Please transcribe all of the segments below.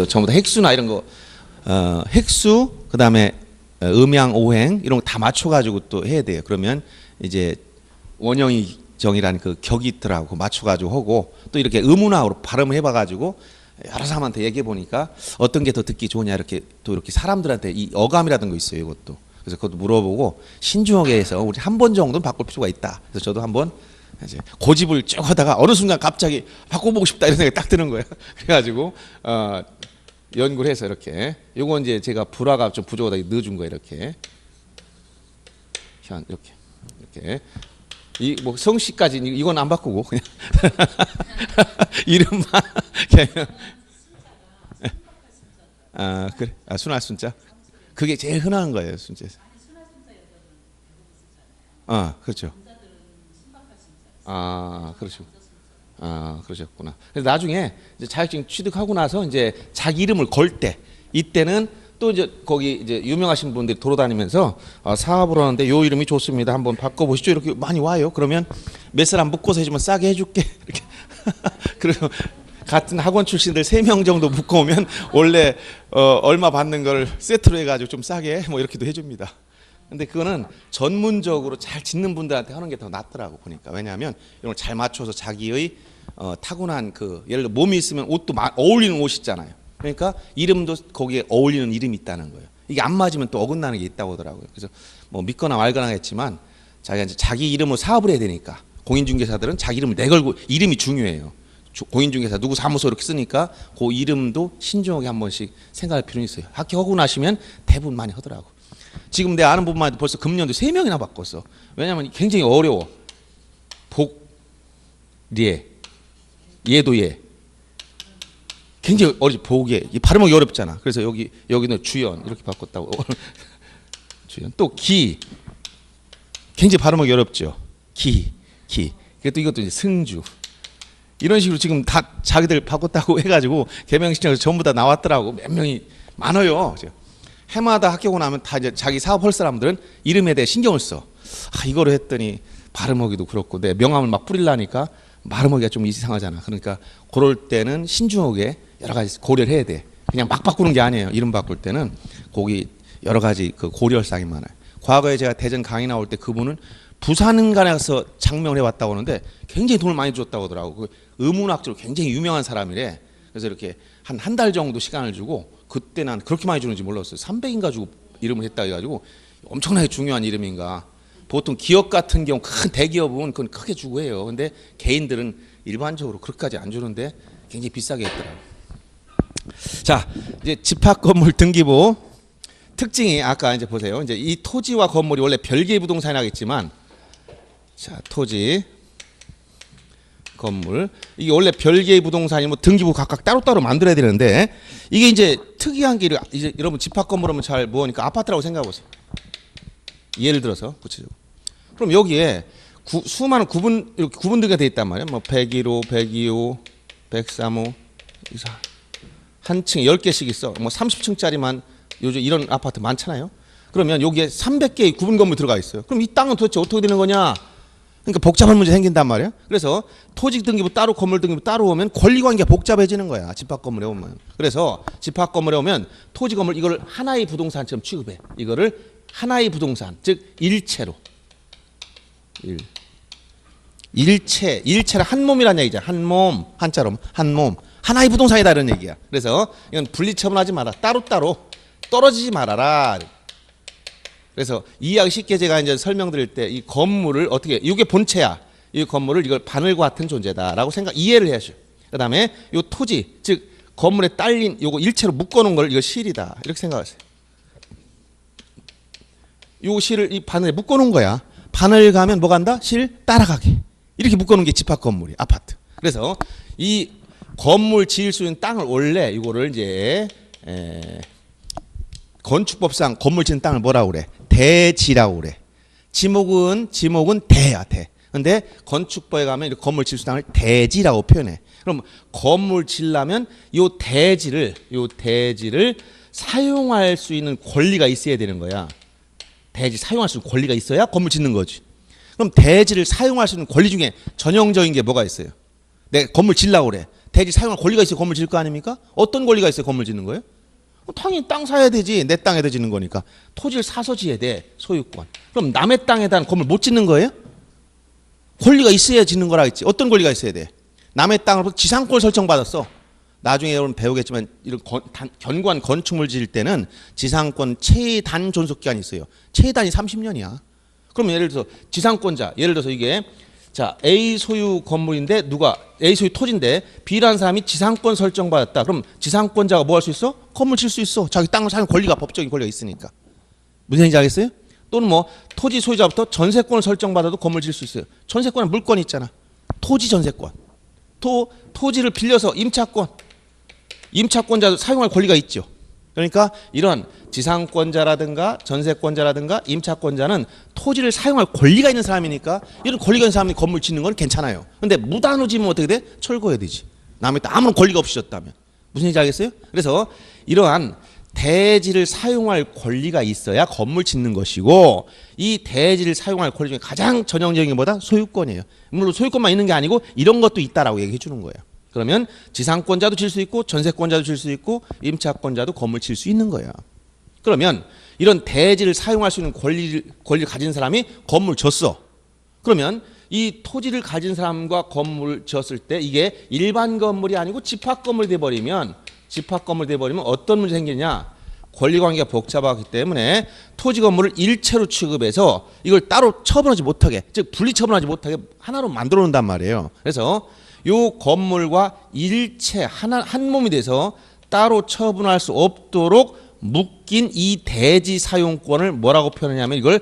전부 다 핵수나 이런 거 핵수 그다음에 음양 오행 이런 거 다 맞춰가지고 또 해야 돼요. 그러면 이제 원형이 정이라는 그 격이들하고 맞춰가지고 하고 또 이렇게 의문학으로 발음을 해봐가지고 여러 사람한테 얘기해 보니까 어떤 게 더 듣기 좋으냐 이렇게 또 이렇게 사람들한테 이 어감이라든 거 있어요. 이것도 그래서 그것도 물어보고 신중하게 해서 우리 한 번 정도는 바꿀 필요가 있다. 그래서 저도 한번 이제 고집을 쭉 하다가 어느 순간 갑자기 바꿔보고 싶다 이런 생각이 딱 드는 거예요. 그래가지고 연구를 해서 이렇게 요건 이제 제가 불화가 좀 부족하다 넣어준 거예요. 이렇게 이렇게 이 뭐 성씨까지 이건 안 바꾸고 그냥 이름만 그래 순할 순자 그게 제일 흔한 거예요. 순자에서 그렇죠. 그렇죠. 그러셨구나. 그래서 나중에 이제 자격증 취득하고 나서 이제 자기 이름을 걸 때 이때는 또 이제 거기 이제 유명하신 분들이 돌아다니면서 사업을 하는데 요 이름이 좋습니다. 한번 바꿔보시죠. 이렇게 많이 와요. 그러면 몇 사람 묶어서 해주면 싸게 해줄게. 이렇게. 그리고 같은 학원 출신들 3명 정도 묶어오면 원래 얼마 받는 걸 세트로 해가지고 좀 싸게 뭐 이렇게도 해줍니다. 근데 그거는 전문적으로 잘 짓는 분들한테 하는 게 더 낫더라고 보니까. 왜냐하면 이런 걸 잘 맞춰서 자기의 타고난 그 예를 들어 몸이 있으면 옷도 어울리는 옷 있잖아요. 그러니까 이름도 거기에 어울리는 이름이 있다는 거예요. 이게 안 맞으면 또 어긋나는 게 있다고 하더라고요. 그래서 뭐 믿거나 말거나 했지만 자기가 이제 자기 이름으로 사업을 해야 되니까 공인중개사들은 자기 이름을 내걸고 이름이 중요해요. 공인중개사 누구 사무소 이렇게 쓰니까 그 이름도 신중하게 한 번씩 생각할 필요는 있어요. 합격하고 나시면 대부분 많이 하더라고. 지금 내 아는 분만 해도 벌써 금년도 3명이나 바꿨어. 왜냐하면 굉장히 어려워. 복례, 예도 예. 굉장히 어렵지. 복예. 발음하기 어렵잖아. 그래서 여기는 주연 이렇게 바꿨다고. 주연. 또 기. 굉장히 발음하기 어렵죠. 기. 이것도 이제 승주. 이런 식으로 지금 다 자기들 바꿨다고 해가지고 개명신청에서 전부 다 나왔더라고. 몇 명이 많아요. 해마다 합격하고 나면 다 이제 자기 사업할 사람들은 이름에 대해 신경을 써. 이거를 했더니 발음하기도 그렇고 내 명함을 막 뿌리려니까 발음하기가 좀 이상하잖아. 그러니까 그럴 때는 신중하게 여러 가지 고려를 해야 돼. 그냥 막 바꾸는 게 아니에요. 이름 바꿀 때는 거기 여러 가지 그 고려할 사항이 많아요. 과거에 제가 대전 강의 나올 때 그분은 부산가에서 장명을 해왔다고 하는데 굉장히 돈을 많이 줬다고 하더라고. 그 의문학적으로 굉장히 유명한 사람이래. 그래서 이렇게 한 달 정도 시간을 주고 그때 난 그렇게 많이 주는지 몰랐어요. 300인가 주고 이름을 했다 해가지고 엄청나게 중요한 이름인가. 보통 기업 같은 경우 큰 대기업은 그건 크게 주고 해요. 근데 개인들은 일반적으로 그렇게까지 안 주는데 굉장히 비싸게 했더라고요. 자, 이제 집합건물 등기부 특징이 아까 이제 보세요. 이제 이 토지와 건물이 원래 별개의 부동산이 하겠지만, 자, 토지, 건물 이게 원래 별개의 부동산이 뭐 등기부 각각 따로따로 만들어야 되는데 이게 이제 특이한 게 이제 여러분 집합건물 하면 잘 뭐니까 아파트라고 생각해 보세요. 예를 들어서 구체적으로. 그럼 여기에 수많은 이렇게 구분들이 돼 있단 말이에요. 뭐 101호, 102호, 103호, 한 층에 10개씩 있어. 뭐 30층짜리만 요즘 이런 아파트 많잖아요. 그러면 여기에 300개의 구분 건물이 들어가 있어요. 그럼 이 땅은 도대체 어떻게 되는 거냐? 그러니까 복잡한 문제 생긴단 말이에요. 그래서 토지 등기부 따로 건물 등기부 따로 오면 권리관계가 복잡해지는 거야. 집합 건물에 오면. 그래서 집합 건물에 오면 토지 건물 이걸 하나의 부동산처럼 취급해. 이거를 하나의 부동산, 즉 일체로. 일체라 한 몸이라는 얘기죠. 한 몸, 한자로 한 몸. 하나의 부동산이다 이런 얘기야. 그래서 이건 분리처분하지 마라. 따로따로 떨어지지 말아라. 그래서 이해하기 쉽게 제가 이제 설명드릴 때 이 건물을 어떻게 이게 본체야. 이 건물을 이걸 바늘과 같은 존재다라고 이해를 해야죠. 그다음에 이 토지 즉 건물에 딸린 요거 일체로 묶어놓은 걸 이거 실이다 이렇게 생각하세요. 요 실을 이 바늘에 묶어놓은 거야. 바늘 가면 뭐 간다? 실 따라가게 이렇게 묶어놓은 게 집합 건물이 아파트. 그래서 이 건물 지을 수 있는 땅을 원래 이거를 이제 건축법상 건물 짓는 땅을 뭐라고 그래? 대지라고 그래. 지목은 대야 대. 근데 건축법에 가면 이렇게 건물 지을 수 있는 땅을 대지라고 표현해. 그럼 건물 지으려면 요 대지를 사용할 수 있는 권리가 있어야 되는 거야. 대지 사용할 수 있는 권리가 있어야 건물 짓는 거지. 그럼 대지를 사용할 수 있는 권리 중에 전형적인 게 뭐가 있어요? 내가 건물 지으려고 그래. 대지 사용할 권리가 있어야 건물 지을 거 아닙니까? 어떤 권리가 있어야 건물 짓는 거예요? 당연히 땅 사야 되지. 내 땅에다 짓는 거니까. 토지를 사서 지어야 돼. 소유권. 그럼 남의 땅에다 건물 못 짓는 거예요? 권리가 있어야 짓는 거라 했지. 어떤 권리가 있어야 돼? 남의 땅으로부터 지상권을 설정받았어. 나중에 여러분 배우겠지만 이런 견고한 건축물 지을 때는 지상권 최단 존속 기간이 있어요. 최단이 30년이야. 그럼 예를 들어서 지상권자, 예를 들어서 이게 자 A 소유 건물인데 누가 A 소유 토지인데 B라는 사람이 지상권 설정받았다. 그럼 지상권자가 뭐 할 수 있어? 건물 질 수 있어. 자기 땅을 사는 권리가 법적인 권리가 있으니까. 무슨 얘기인지 알겠어요? 또는 뭐 토지 소유자부터 전세권을 설정받아도 건물 질 수 있어요. 전세권은 물권이 있잖아. 토지 전세권. 토지를 빌려서 임차권자도 사용할 권리가 있죠. 그러니까 이런 지상권자라든가 전세권자라든가 임차권자는 토지를 사용할 권리가 있는 사람이니까 이런 권리가 있는 사람이 건물 짓는 건 괜찮아요. 근데 무단으로 지으면 어떻게 돼? 철거해야 되지. 남의 땅 아무런 권리가 없이 졌다면. 무슨 얘기인지 알겠어요? 그래서 이러한 대지를 사용할 권리가 있어야 건물 짓는 것이고 이 대지를 사용할 권리 중에 가장 전형적인 게 뭐다? 소유권이에요. 물론 소유권만 있는 게 아니고 이런 것도 있다라고 얘기해 주는 거예요. 그러면 지상권자도 질 수 있고 전세권자도 질 수 있고 임차권자도 건물 질 수 있는 거예요. 그러면 이런 대지를 사용할 수 있는 권리를 가진 사람이 건물 졌어. 그러면 이 토지를 가진 사람과 건물을 지었을 때 이게 일반 건물이 아니고 집합 건물이 돼버리면 어떤 문제 생기냐? 권리관계가 복잡하기 때문에 토지 건물을 일체로 취급해서 이걸 따로 처분하지 못하게, 즉 분리처분하지 못하게 하나로 만들어 놓는단 말이에요. 그래서 요 건물과 일체 한 몸이 돼서 따로 처분할 수 없도록 묶인 이 대지 사용권을 뭐라고 표현하냐면 이걸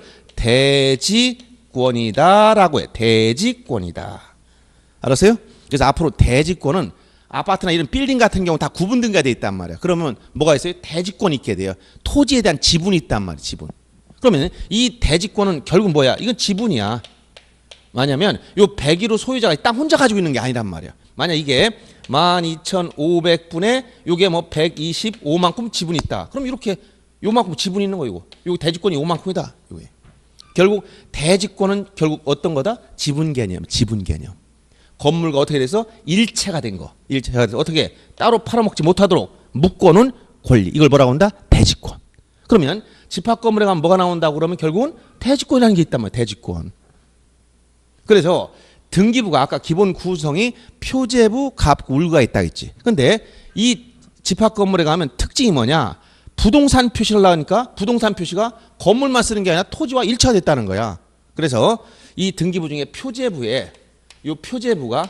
대지권이다라고 해. 대지권이다. 알았어요? 그래서 앞으로 대지권은 아파트나 이런 빌딩 같은 경우 다 구분 등가돼 있단 말이야. 그러면 뭐가 있어요? 대지권이 있게 돼요. 토지에 대한 지분이 있단 말이야. 지분. 그러면 이 대지권은 결국 뭐야? 이건 지분이야. 뭐냐면 요 101호 소유자가 땅 혼자 가지고 있는 게 아니란 말이야. 만약 이게 12,500분에 요게 뭐 125만큼 지분이 있다. 그럼 이렇게 요만큼 지분이 있는 거 이거. 요 대지권이 요만큼이다. 요게. 결국 대지권은 결국 어떤 거다? 지분 개념. 지분 개념. 건물과 어떻게 돼서 일체가 된 거. 일체가 돼서 어떻게 따로 팔아먹지 못하도록 묶어놓은 권리. 이걸 뭐라고 한다? 대지권. 그러면 집합 건물에 가면 뭐가 나온다고 그러면 결국은 대지권이라는 게 있단 말이야. 대지권. 그래서 등기부가 아까 기본 구성이 표제부, 갑구, 울구가 있다 했지. 근데 이 집합 건물에 가면 특징이 뭐냐? 부동산 표시를 하니까 부동산 표시가 건물만 쓰는 게 아니라 토지와 일체가 됐다는 거야. 그래서 이 등기부 중에 표제부에 요 표제부가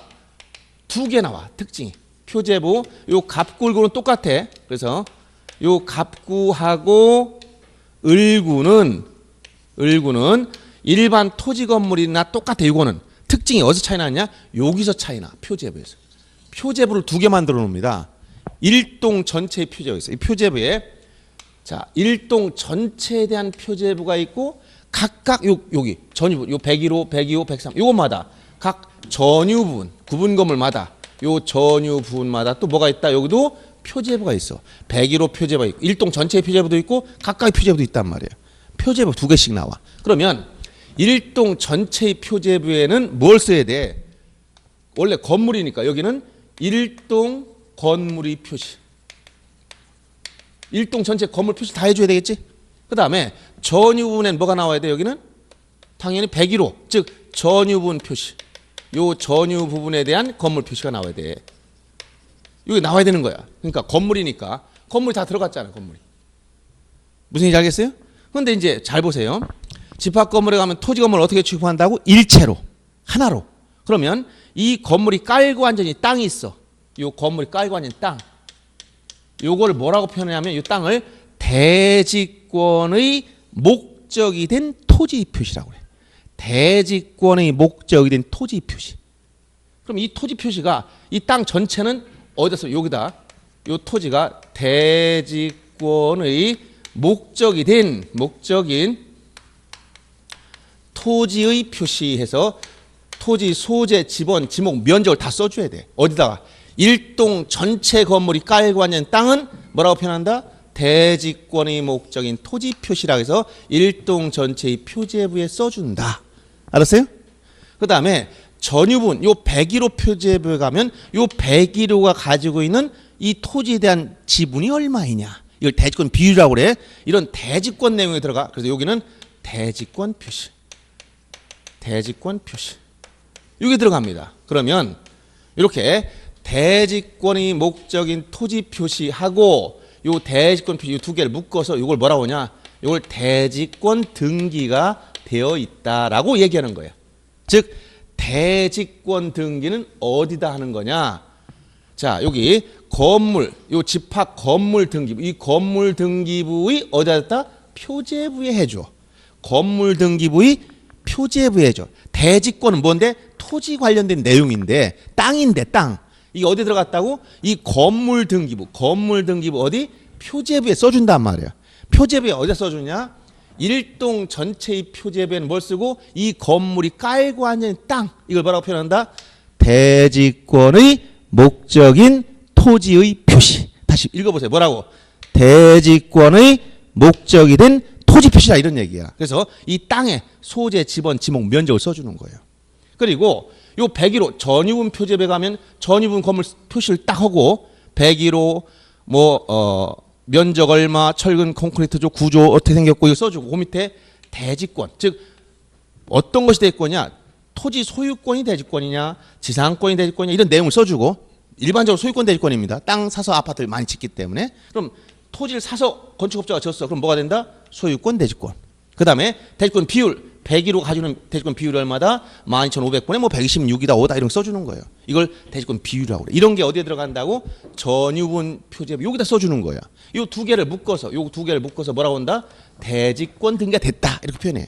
2개 나와. 특징이. 표제부 요 갑구, 울구는 똑같아. 그래서 요 갑구하고 을구는 일반 토지 건물이나 똑같아. 이거는 특징이 어디서 차이 나냐? 여기서 차이 나. 표제부에서. 표제부를 2개 만들어 놓습니다. 일동 전체의 표제부가 있어요. 이 표제부에 자, 일동 전체에 대한 표제부가 있고 각각 여기 전유분 요 101호, 102호, 103 요것마다 각 전유분 구분 건물마다 요 전유분마다 또 뭐가 있다. 여기도 표제부가 있어. 101호 표제부가 있고 일동 전체의 표제부도 있고 각각의 표제부도 있단 말이에요. 표제부 2개씩 나와. 그러면 일동 전체의 표제부에는 뭘 써야 돼? 원래 건물이니까 여기는 일동 건물의 표시. 일동 전체 건물 표시 다 해줘야 되겠지? 그 다음에 전유분엔 뭐가 나와야 돼? 여기는 당연히 101호, 즉 전유분 표시. 요 전유 부분에 대한 건물 표시가 나와야 돼. 여기 나와야 되는 거야. 그러니까 건물이니까 건물이 다 들어갔잖아. 건물이. 무슨 얘기인지 알겠어요? 그런데 이제 잘 보세요. 집합 건물에 가면 토지 건물을 어떻게 취급한다고? 일체로. 하나로. 그러면 이 건물이 깔고 앉은 땅이 있어. 이 건물이 깔고 앉은 땅. 요거를 뭐라고 표현하냐면 이 땅을 대지권의 목적이 된 토지 표시라고 해. 대지권의 목적이 된 토지 표시. 그럼 이 토지 표시가 이 땅 전체는 어디서 여기다 이 토지가 대지권의 목적인 토지의 표시해서 토지 소재, 지번, 지목, 면적을 다 써줘야 돼. 어디다가? 일동 전체 건물이 깔고 앉은 땅은 뭐라고 표현한다? 대지권의 목적인 토지 표시라고 해서 일동 전체의 표제부에 써준다. 알았어요? 그 다음에 전유분 요 101호 표제부에 가면 요 101호가 가지고 있는 이 토지에 대한 지분이 얼마이냐. 이걸 대지권 비율이라고 그래. 이런 대지권 내용에 들어가. 그래서 여기는 대지권 표시. 대지권 표시. 이게 들어갑니다. 그러면 이렇게 대지권이 목적인 토지 표시하고 요 대지권 표시 이 두 개를 묶어서 이걸 뭐라고 하냐? 이걸 대지권 등기가 되어 있다라고 얘기하는 거예요. 즉 대지권 등기는 어디다 하는 거냐? 자, 여기 건물, 요 집합 건물 등기부, 이 건물 등기부의 어디다 했다? 표제부에 해줘. 건물 등기부의 표제부에 해줘. 대지권은 뭔데? 토지 관련된 내용인데, 땅인데 땅. 이게 어디 들어갔다고? 이 건물 등기부 어디? 표제부에 써준단 말이야. 표제부에 어디다 써주냐? 일동 전체의 표제부에는 뭘 쓰고? 이 건물이 깔고 앉은 땅. 이걸 뭐라고 표현한다? 대지권의 목적인 토지의 표시. 다시 읽어보세요. 뭐라고? 대지권의 목적이 된 토지 표시다 이런 얘기야. 그래서 이 땅의 소재, 지번, 지목, 면적을 써주는 거예요. 그리고 요 101호 전유분 표제부에 가면 전유분 건물 표시를 딱 하고 101호 면적 얼마, 철근, 콘크리트조, 구조 어떻게 생겼고 이거 써주고 그 밑에 대지권, 즉 어떤 것이 대지권이냐, 토지 소유권이 대지권이냐, 지상권이 대지권이냐 이런 내용을 써주고 일반적으로 소유권 대지권입니다. 땅 사서 아파트를 많이 짓기 때문에 그럼 토지를 사서 건축업자가 졌어. 그럼 뭐가 된다? 소유권 대지권. 그 다음에 대지권 비율 101호 가지는 대지권 비율이 얼마다? 12,500분에 126이다 5다 이런 거 써주는 거예요. 이걸 대지권 비율이라고 그래. 이런 게 어디에 들어간다고? 전유분 표제부 여기다 써주는 거야. 요 두 개를 묶어서 뭐라고 한다? 대지권 등기가 됐다 이렇게 표현해.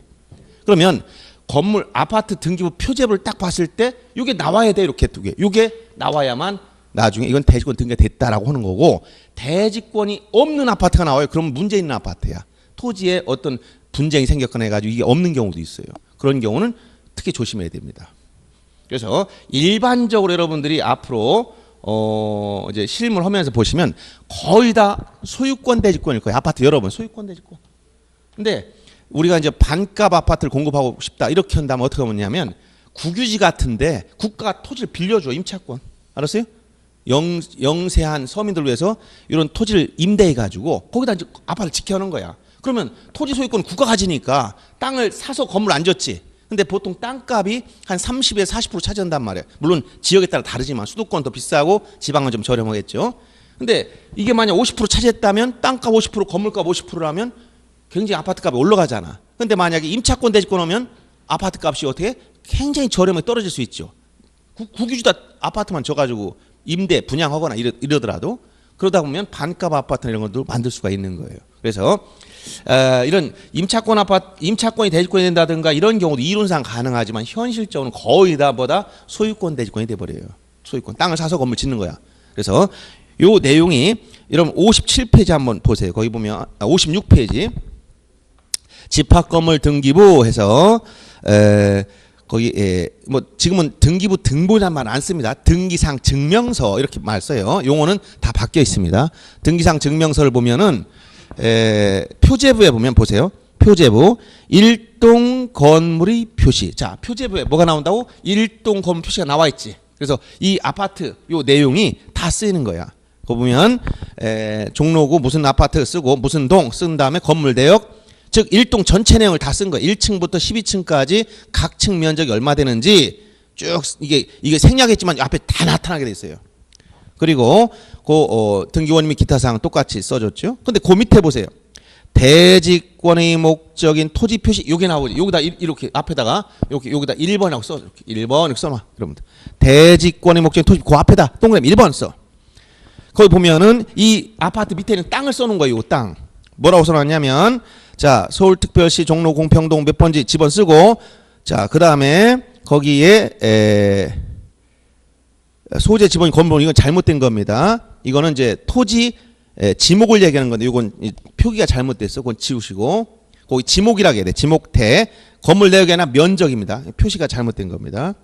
그러면 건물 아파트 등기부 표제부를 딱 봤을 때 이게 나와야 돼. 이렇게 두 개. 이게 나와야만 나중에 이건 대지권 등기가 됐다라고 하는 거고, 대지권이 없는 아파트가 나와요. 그럼 문제 있는 아파트야. 토지에 어떤 분쟁이 생겼거나 해가지고 이게 없는 경우도 있어요. 그런 경우는 특히 조심해야 됩니다. 그래서 일반적으로 여러분들이 앞으로 이제 실무를 하면서 보시면 거의 다 소유권 대지권일 거예요. 아파트 여러분 소유권 대지권. 근데 우리가 이제 반값 아파트를 공급하고 싶다 이렇게 한다면 어떻게 하냐면 국유지 같은데 국가가 토지를 빌려줘. 임차권. 알았어요? 영세한 서민들 위해서 이런 토지를 임대해 가지고 거기다 이제 아파트를 지켜놓은 거야. 그러면 토지 소유권 국가 가지니까 땅을 사서 건물 안 졌지. 근데 보통 땅값이 한 30에서 40% 차지한단 말이에요. 물론 지역에 따라 다르지만 수도권 더 비싸고 지방은 좀 저렴하겠죠. 근데 이게 만약 50% 차지했다면 땅값 50% 건물값 50%라면 굉장히 아파트값이 올라가잖아. 근데 만약에 임차권 대지권 오면 아파트값이 어떻게 굉장히 저렴하게 떨어질 수 있죠. 국유지다 아파트만 져가지고 임대 분양하거나 이러더라도 그러다 보면 반값 아파트 이런 것도 만들 수가 있는 거예요. 그래서 이런 임차권이 대지권이 된다든가 이런 경우도 이론상 가능하지만 현실적으로는 거의 다 뭐다 소유권 대지권이 돼버려요. 소유권 땅을 사서 건물 짓는 거야. 그래서 요 내용이 여러분 57페이지 한번 보세요. 거기 보면 56페이지 집합건물 등기부 해서 거기 뭐 지금은 등기부 등본이란 말 안 씁니다. 등기상 증명서 이렇게 말 써요. 용어는 다 바뀌어 있습니다. 등기상 증명서를 보면은 표제부에 보면 보세요. 표제부 일동 건물의 표시. 자, 표제부에 뭐가 나온다고? 일동 건물 표시가 나와 있지. 그래서 이 아파트 요 내용이 다 쓰이는 거야. 거 보면 종로구 무슨 아파트 쓰고 무슨 동 쓴 다음에 건물 대역 즉 일동 전체 내용을 다 쓴 거야. 1층부터 12층까지 각 층 면적이 얼마 되는지 쭉 이게 생략했지만 앞에 다 나타나게 돼 있어요. 그리고 등기원 및 기타 사항 똑같이 써줬죠. 근데 그 밑에 보세요. 대지권의 목적인 토지 표시 요게 나오지. 여기다 이렇게 앞에다가 여기다 1번이라고 써. 이렇게 1번 이렇게 써놔. 여러분들. 대지권의 목적인 토지 그 앞에다 동그라미 1번 써. 거기 보면은 이 아파트 밑에는 땅을 써놓은 거예요. 요 땅. 뭐라고 써놨냐면 자 서울특별시 종로 공평동 몇 번지 집원 쓰고 자 그 다음에 거기에 소재 지번이 건물 이건 잘못된 겁니다. 이거는 이제 토지 지목을 얘기하는 건데 이건 표기가 잘못됐어. 그건 지우시고 거기 지목이라고 해야 돼. 지목대 건물 내역이 아니라 면적입니다. 표시가 잘못된 겁니다.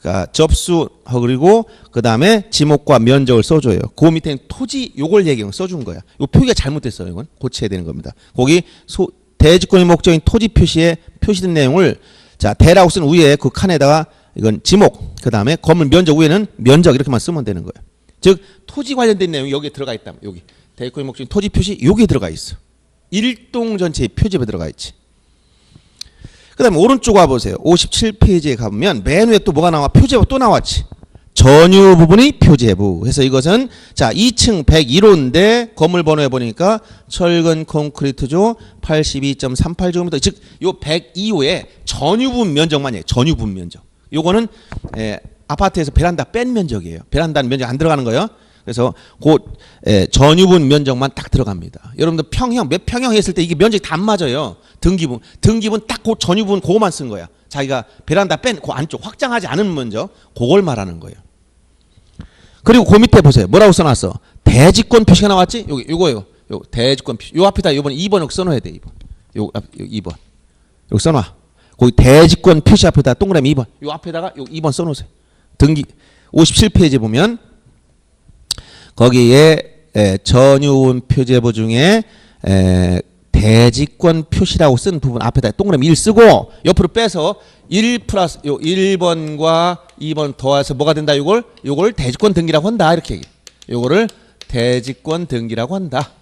그러니까 접수 그리고 그 다음에 지목과 면적을 써줘요. 그 밑에는 토지 요걸 얘기하는 써준 거야. 요 표기가 잘못됐어요. 이건 고쳐야 되는 겁니다. 거기 대지권의 목적인 토지 표시에 표시된 내용을 자 대라고 쓴 위에 그 칸에다가 이건 지목, 그 다음에 건물 면적 위에는 면적 이렇게만 쓰면 되는 거예요. 즉 토지 관련된 내용이 여기에 들어가 있다면 여기 대지권의 목적인 토지 표시 여기에 들어가 있어. 일동 전체의 표지에 들어가 있지. 그 다음에 오른쪽 와보세요. 57페이지에 가보면 맨 위에 또 뭐가 나와? 표제부 또 나왔지. 전유 부분이 표제부. 그래서 이것은 자 2층 101호인데 건물 번호에 보니까 철근 콘크리트조 82.38제곱미터. 즉 요 102호의 전유 부분 면적만이에요. 전유 부분 면적. 요거는 아파트에서 베란다 뺀 면적이에요. 베란다는 면적 안 들어가는 거예요. 그래서 그 전유 부분 면적만 딱 들어갑니다. 여러분들 평형 몇 평형 했을 때 이게 면적이 다 안 맞아요. 등기분 딱 그 전유 부분 그거만 쓴 거야. 자기가 베란다 뺀 그 안쪽 확장하지 않은 면적 그걸 말하는 거예요. 그리고 그 밑에 보세요. 뭐라고 써놨어? 대지권 표시가 나왔지? 여기 요거예요. 요 대지권 표시. 요 앞에다 요번 2번 여기 써놔야 돼. 2번. 요 2번. 여기 써놔. 거기 대지권 표시 앞에다 동그라미 2번. 요 앞에다가 요 2번 써놓으세요. 등기 57페이지 보면 거기에 전유분 표제부 중에 대지권 표시라고 쓴 부분 앞에다 동그라미 1 쓰고 옆으로 빼서 1 플러스 요 1번과 2번 더해서 뭐가 된다? 요걸 대지권 등기라고 한다. 이렇게 얘기해. 요거를 대지권 등기라고 한다.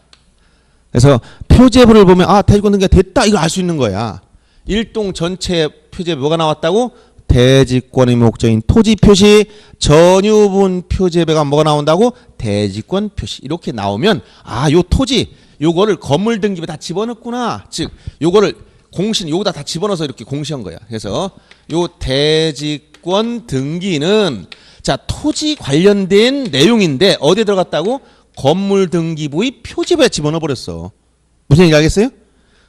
그래서 표제부를 보면 아 대지권 등기가 됐다 이걸 알 수 있는 거야. 일동 전체 표제부 뭐가 나왔다고? 대지권의 목적인 토지 표시, 전유분 표제부가 뭐가 나온다고? 대지권 표시. 이렇게 나오면 아 요 토지 요거를 건물 등기부에 다 집어넣구나. 즉 요거를 공시 요거다 다 집어넣어서 이렇게 공시한 거야. 그래서 요 대지권 등기는 자 토지 관련된 내용인데 어디에 들어갔다고? 건물 등기부의 표제부에 집어넣어 버렸어. 무슨 얘기 알겠어요?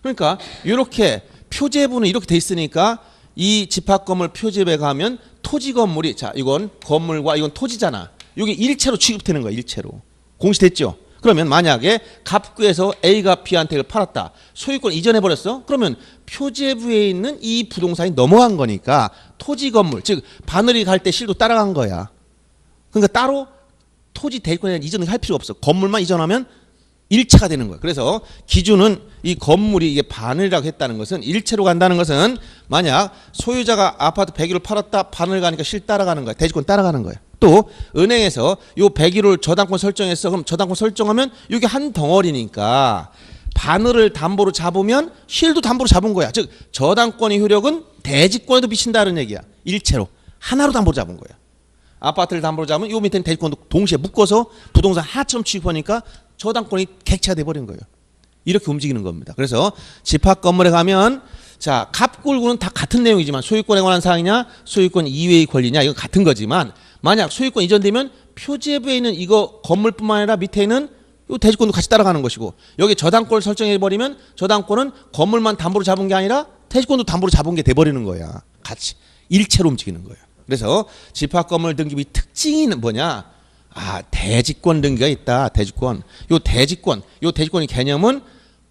그러니까 이렇게 표제부는 이렇게 돼 있으니까 이 집합 건물 표제부에 가면 토지 건물이 자 이건 건물과 이건 토지잖아. 이게 일체로 취급되는 거야. 일체로 공시됐죠. 그러면 만약에 갑구에서 A가 B한테 팔았다. 소유권 이전해 버렸어. 그러면 표제부에 있는 이 부동산이 넘어간 거니까 토지 건물 즉 바늘이 갈 때 실도 따라간 거야. 그러니까 따로 토지 대지권에 이전을 할 필요가 없어. 건물만 이전하면 일체가 되는 거야. 그래서 기준은 이 건물이 이게 바늘이라고 했다는 것은 일체로 간다는 것은 만약 소유자가 아파트 101호를 팔았다. 바늘 가니까 실 따라가는 거야. 대지권 따라가는 거야. 또 은행에서 요 101호를 저당권 설정했어. 그럼 저당권 설정하면 이게 한 덩어리니까 바늘을 담보로 잡으면 실도 담보로 잡은 거야. 즉 저당권의 효력은 대지권에도 미친다는 얘기야. 일체로 하나로 담보로 잡은 거야. 아파트를 담보로 잡으면 요 밑에는 대지권도 동시에 묶어서 부동산 하나처럼 취급하니까 저당권이 객체가 돼버린 거예요. 이렇게 움직이는 겁니다. 그래서 집합 건물에 가면 자 갑골구는 다 같은 내용이지만 소유권에 관한 사항이냐 소유권 이외의 권리냐 이건 같은 거지만 만약 소유권 이전되면 표제부에 있는 이거 건물뿐만 아니라 밑에 있는 이 대지권도 같이 따라가는 것이고 여기 저당권을 설정해버리면 저당권은 건물만 담보로 잡은 게 아니라 대지권도 담보로 잡은 게 돼버리는 거야. 같이 일체로 움직이는 거예요. 그래서 집합 건물 등기부의 특징이 뭐냐? 아 대지권 등기가 있다. 대지권. 요 대지권의 개념은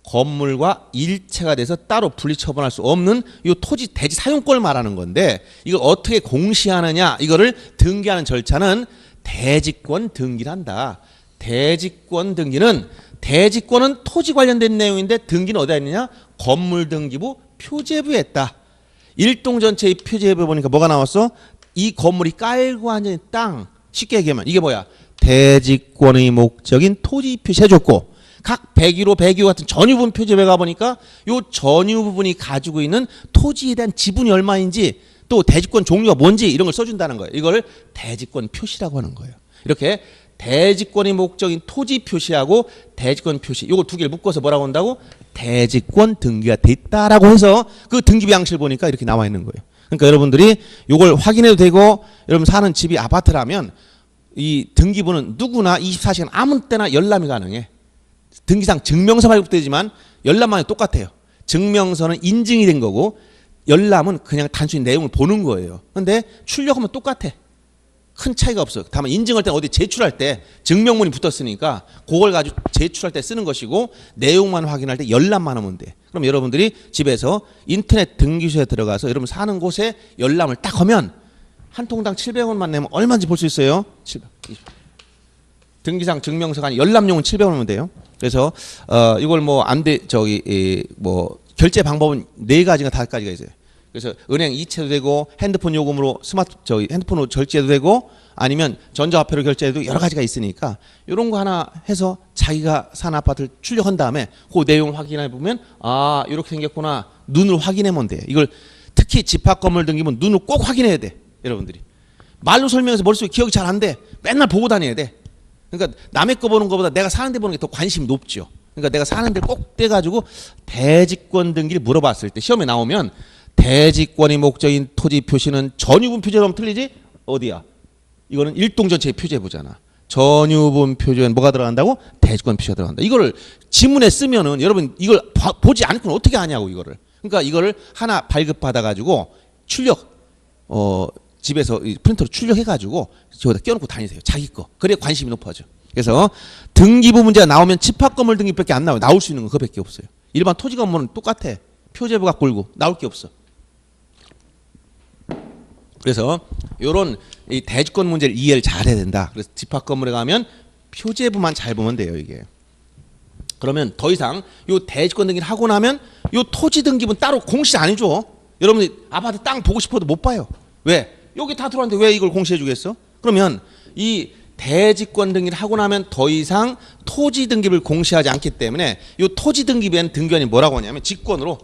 건물과 일체가 돼서 따로 분리 처분할 수 없는 이 토지 대지 사용권을 말하는 건데 이걸 어떻게 공시하느냐 이거를 등기하는 절차는 대지권 등기란다. 대지권 등기는 대지권은 토지 관련된 내용인데 등기는 어디에 있느냐? 건물 등기부 표제부에 있다. 일동 전체의 표제부에 보니까 뭐가 나왔어? 이 건물이 깔고 앉은 땅 쉽게 얘기하면 이게 뭐야? 대지권의 목적인 토지 표시해줬고 각 101호, 102호 같은 전유분 표제부에 가보니까 요 전유 부분이 가지고 있는 토지에 대한 지분이 얼마인지 또 대지권 종류가 뭔지 이런 걸 써준다는 거예요. 이걸 대지권 표시라고 하는 거예요. 이렇게 대지권의 목적인 토지 표시하고 대지권 표시 요거 두 개를 묶어서 뭐라고 한다고? 대지권 등기가 돼 있다라고 해서 그 등기부 양식을 보니까 이렇게 나와 있는 거예요. 그러니까 여러분들이 요걸 확인해도 되고 여러분 사는 집이 아파트라면 이 등기부는 누구나 24시간 아무 때나 열람이 가능해. 등기상 증명서 발급되지만 열람만 해도 똑같아요. 증명서는 인증이 된 거고 열람은 그냥 단순히 내용을 보는 거예요. 근데 출력하면 똑같아. 큰 차이가 없어요. 다만 인증할 때 어디 제출할 때 증명문이 붙었으니까 그걸 가지고 제출할 때 쓰는 것이고 내용만 확인할 때 열람만 하면 돼. 그럼 여러분들이 집에서 인터넷 등기소에 들어가서 여러분 사는 곳에 열람을 딱 하면 한 통당 700원만 내면 얼마인지 볼 수 있어요. 700. 등기상 증명서가 아니 열람용은 700원이면 돼요. 그래서 이걸 뭐 안 돼 뭐 결제 방법은 4가지가 5가지가 있어요. 그래서 은행 이체도 되고 핸드폰 요금으로 핸드폰으로 결제도 되고 아니면 전자화폐로 결제해도 여러 가지가 있으니까 이런 거 하나 해서 자기가 산 아파트를 출력한 다음에 그 내용을 확인해 보면 아 이렇게 생겼구나 눈으로 확인하면 돼. 이걸 특히 집합 건물 등기부는 눈으로 꼭 확인해야 돼. 여러분들이 말로 설명해서 머릿속에 기억이 잘 안 돼. 맨날 보고 다녀야 돼. 그러니까 남의 거 보는 것보다 내가 사는 데 보는 게 더 관심이 높죠. 그러니까 내가 사는 데를 꼭 떼가지고 대지권 등기를 물어봤을 때 시험에 나오면 대지권이 목적인 토지 표시는 전유분 표제로 틀리지? 어디야? 이거는 일동 전체의 표제부잖아. 전유분 표제는 뭐가 들어간다고? 대지권 표시가 들어간다. 이거를 지문에 쓰면은 여러분 이걸 보지 않고는 어떻게 하냐고 이거를. 그러니까 이거를 하나 발급받아 가지고 출력 집에서 프린터로 출력해 가지고 저기다 껴놓고 다니세요. 자기 거. 그래야 관심이 높아져. 그래서 등기부 문제가 나오면 집합 건물 등기밖에 안 나와요. 나올 수 있는 건 그거밖에 없어요. 일반 토지 건물은 똑같아. 표제부 갖고 울고 나올 게 없어. 그래서 이런 이 대지권 문제를 이해를 잘해야 된다. 그래서 집합 건물에 가면 표제부만 잘 보면 돼요, 이게. 그러면 더 이상 요 대지권 등기를 하고 나면 요 토지 등기부는 따로 공시 안 해줘. 여러분이 아파트 땅 보고 싶어도 못 봐요. 왜? 여기 다 들어왔는데 왜 이걸 공시해 주겠어? 그러면 이 대지권 등기를 하고 나면 더 이상 토지 등기부를 공시하지 않기 때문에 요 토지 등기부에는 등기관이 뭐라고 하냐면 직권으로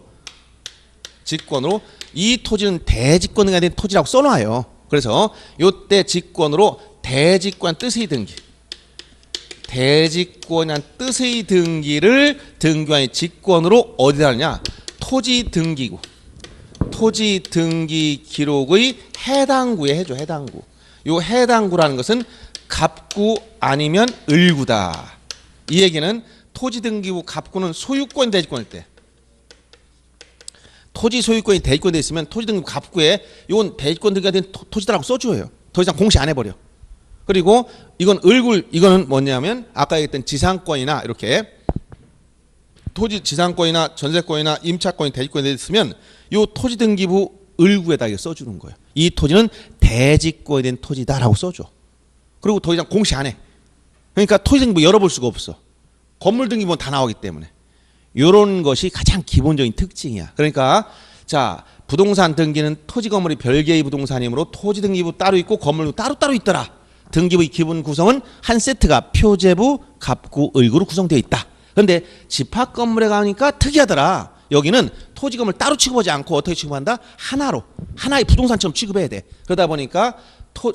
이 토지는 대지권 등기가 된 토지라고 써놔요. 그래서 요때 직권으로 대지권 뜻의 등기, 대지권이란 뜻의 등기를 등기관이 직권으로 어디다 하느냐? 토지 등기구, 토지 등기 기록의 해당구에 해줘. 해당구. 요 해당구라는 것은 갑구 아니면 을구다. 이 얘기는 토지 등기부 갑구는 소유권 대지권일 때. 토지 소유권이 대지권돼 있으면 토지 등기부 갑구에 이건 대지권 등기가 된 토지다라고 써줘요. 더 이상 공시 안 해버려. 그리고 이건 을구, 이거는 뭐냐면 아까 얘기했던 지상권이나 이렇게 토지 지상권이나 전세권이나 임차권이 대지권이 돼 있으면 이 토지 등기부 을구에다 이거 써주는 거예요. 이 토지는 대지권이 된 토지다라고 써줘. 그리고 더 이상 공시 안 해. 그러니까 토지 등기부 열어볼 수가 없어. 건물 등기부는 다 나오기 때문에. 이런 것이 가장 기본적인 특징이야. 그러니까 자 부동산 등기는 토지 건물이 별개의 부동산이므로 토지 등기부 따로 있고 건물도 따로 있더라. 등기부의 기본 구성은 한 세트가 표제부, 갑구, 을구로 구성되어 있다. 그런데 집합 건물에 가니까 특이하더라. 여기는 토지 건물 따로 취급하지 않고 어떻게 취급한다? 하나로. 하나의 부동산처럼 취급해야 돼. 그러다 보니까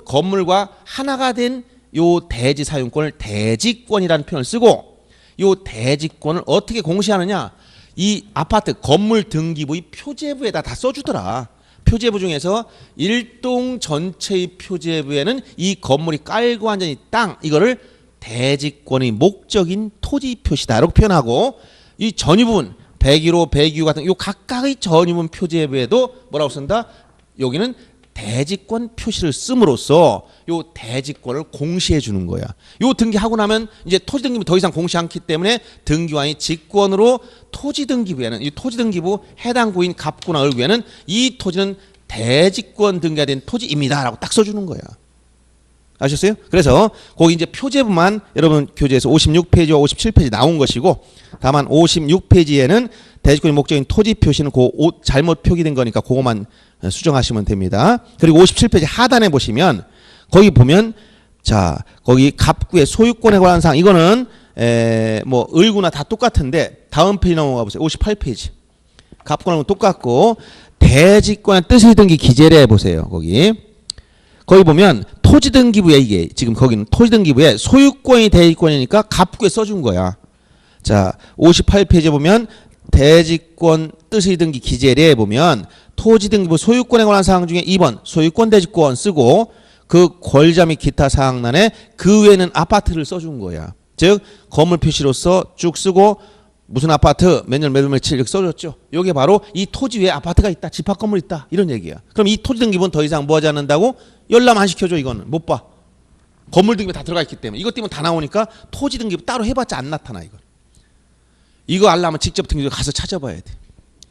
건물과 하나가 된 요 대지 사용권을 대지권이라는 표현을 쓰고 요 대지권을 어떻게 공시하느냐? 이 아파트 건물 등기부의 표제부에다 다 써주더라. 표제부 중에서 일동 전체의 표제부에는 이 건물이 깔고 앉은 이 땅 이거를 대지권의 목적인 토지 표시다라고 표현하고 이 전유분 101호, 102호 같은 요 각각의 전유분 표제부에도 뭐라고 쓴다? 여기는 대지권 표시를 씀으로써 요 대지권을 공시해 주는 거야. 요 등기하고 나면 이제 토지 등기부 더 이상 공시 않기 때문에 등기관이 직권으로 토지 등기부에는 이 토지 등기부 해당 구인 갑구나 을구에는 이 토지는 대지권 등기가 된 토지입니다라고 딱 써주는 거야. 아셨어요? 그래서 거기 이제 표제부만 여러분 교재에서 56페이지와 57페이지 나온 것이고 다만 56페이지에는 대지권의 목적인 토지 표시는 잘못 표기된 거니까 그거만 수정하시면 됩니다. 그리고 57페이지 하단에 보시면 거기 보면 자 거기 갑구의 소유권에 관한 사항 이거는 뭐 을구나 다 똑같은데 다음 페이지 넘어가 보세요. 58페이지 갑구는 똑같고 대지권의 뜻의 등기 기재를 해보세요. 거기 보면 토지 등기부에 이게 지금 거기는 토지 등기부에 소유권이 대지권이니까 갑구에 써준 거야. 자 58페이지에 보면 대지권 뜻의 등기 기재례에 보면 토지 등기부 소유권에 관한 사항 중에 2번 소유권 대지권 쓰고 그 권리자 및 기타 사항란에 그 외에는 아파트를 써준 거야. 즉 건물 표시로서 쭉 쓰고 무슨 아파트 몇 년 며칠 이렇게 써줬죠. 이게 바로 이 토지 위에 아파트가 있다. 집합 건물 있다. 이런 얘기야. 그럼 이 토지 등기부는 더 이상 뭐 하지 않는다고? 열람 안 시켜줘. 이거는 못 봐. 건물 등기부 다 들어가 있기 때문에. 이것 때문에 다 나오니까 토지 등기부 따로 해봤자 안 나타나. 이거 알려면 직접 등기부 가서 찾아봐야 돼.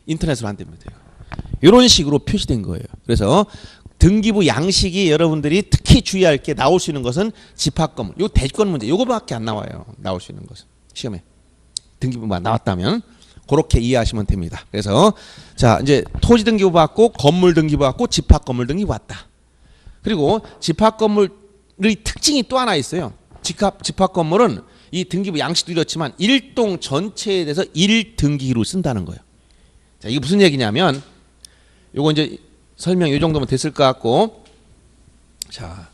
인터넷으로 안 됩니다. 이런 식으로 표시된 거예요. 그래서 등기부 양식이 여러분들이 특히 주의할 게 나올 수 있는 것은 집합 건물. 요 대지권 문제. 요거밖에 안 나와요. 나올 수 있는 것은. 시험에. 등기부만 나왔다면 그렇게 이해하시면 됩니다. 그래서 자 이제 토지 등기부 받고 건물 등기부 받고 집합 건물 등기부 받다. 그리고 집합 건물의 특징이 또 하나 있어요. 집합 건물은 이 등기부 양식도 이렇지만 일동 전체에 대해서 1등기로 쓴다는 거예요. 자 이게 무슨 얘기냐면 요거 이제 설명 이 정도면 됐을 것 같고, 자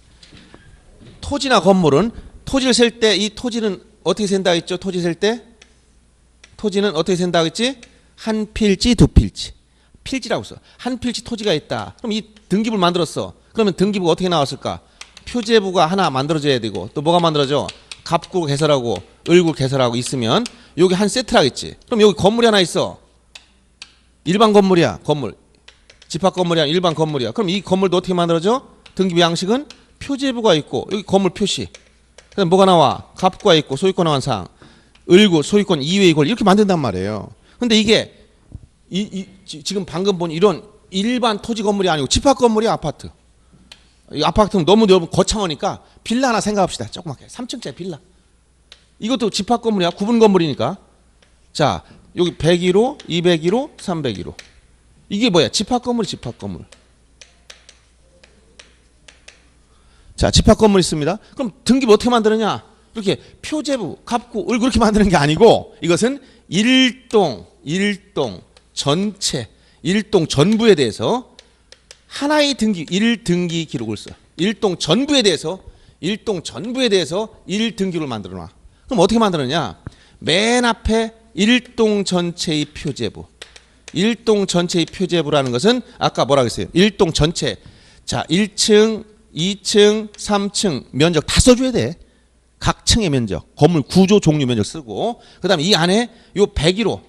토지나 건물은 토지를 셀 때 이 토지는 어떻게 센다 했죠? 토지 셀 때 토지는 어떻게 센다고 했지? 한 필지, 두 필지. 필지라고 써. 한 필지 토지가 있다. 그럼 이 등기부를 만들었어. 그러면 등기부가 어떻게 나왔을까? 표제부가 하나 만들어져야 되고 또 뭐가 만들어져? 갑구 개설하고 을구 개설하고 있으면 여기 한 세트라겠지. 그럼 여기 건물이 하나 있어. 일반 건물이야. 건물. 집합 건물이 아니라 일반 건물이야. 그럼 이 건물도 어떻게 만들어져? 등기부 양식은 표제부가 있고 여기 건물 표시. 그다음 뭐가 나와? 갑구가 있고 소유권 완상. 을구 소유권 이외의 걸 이렇게 만든단 말이에요. 근데 이게 지금 방금 본 이런 일반 토지 건물이 아니고 집합 건물이야. 아파트. 이 아파트는 너무 거창하니까 빌라 하나 생각합시다. 조그맣게 3층짜리 빌라. 이것도 집합 건물이야. 구분 건물이니까. 자 여기 101호, 201호, 301호. 이게 뭐야? 집합 건물이 집합 건물. 자 집합 건물 있습니다. 그럼 등기부 어떻게 만드느냐? 이렇게 표제부, 갑구, 을구 이렇게 만드는 게 아니고 이것은 일동 전체, 일동 전부에 대해서 하나의 등기, 1등기 기록을 써. 일동 전부에 대해서 1등기를 만들어 놔. 그럼 어떻게 만드느냐? 맨 앞에 일동 전체의 표제부. 일동 전체의 표제부라는 것은 아까 뭐라고 했어요? 일동 전체. 자, 1층, 2층, 3층 면적 다 써줘야 돼. 각 층의 면적, 건물 구조 종류 면적 쓰고, 그 다음에 이 안에 요 101호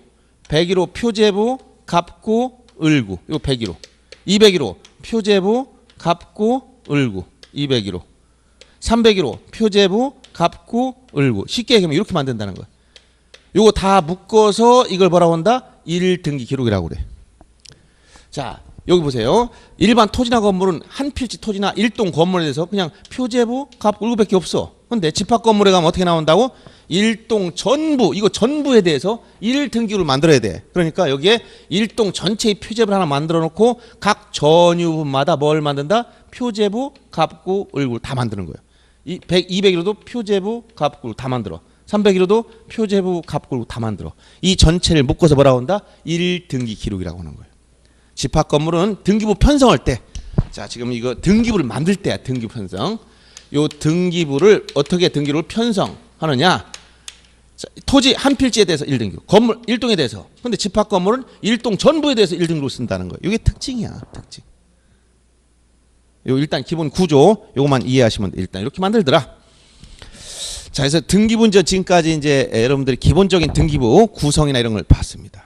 표제부, 갑구, 을구, 요 101호. 201호 표제부, 갑구, 을구, 201호. 301호 표제부, 갑구, 을구. 쉽게 얘기하면 이렇게 만든다는 거야. 요거 다 묶어서 이걸 뭐라고 한다? 1등기 기록이라고 그래. 자, 여기 보세요. 일반 토지나 건물은 한 필지 토지나 일동 건물에 대해서 그냥 표제부, 갑구, 을구밖에 없어. 근데 집합 건물에 가면 어떻게 나온다고? 일동 전부, 이거 전부에 대해서 1등기를 만들어야 돼. 그러니까 여기에 일동 전체의 표제부를 하나 만들어 놓고 각 전유분마다 뭘 만든다? 표제부, 갑구, 을구 다 만드는 거예요. 201호도 표제부, 갑구 다 만들어. 301호도 표제부, 갑구, 을구 다 만들어. 이 전체를 묶어서 뭐라고 한다? 1등기 기록이라고 하는 거예요. 집합 건물은 등기부 편성할 때, 자 지금 이거 등기부를 만들 때야. 등기부 편성. 요 등기부를 어떻게 등기부를 편성하느냐? 자, 토지 한 필지에 대해서 1등기로, 건물 1동에 대해서. 근데 집합 건물은 1동 전부에 대해서 1등기로 쓴다는 거예요. 이게 특징이야. 특징. 요 일단 기본 구조 요것만 이해하시면 일단 이렇게 만들더라. 자, 그래서 등기부 이제 지금까지 이제 여러분들이 기본적인 등기부 구성이나 이런 걸 봤습니다.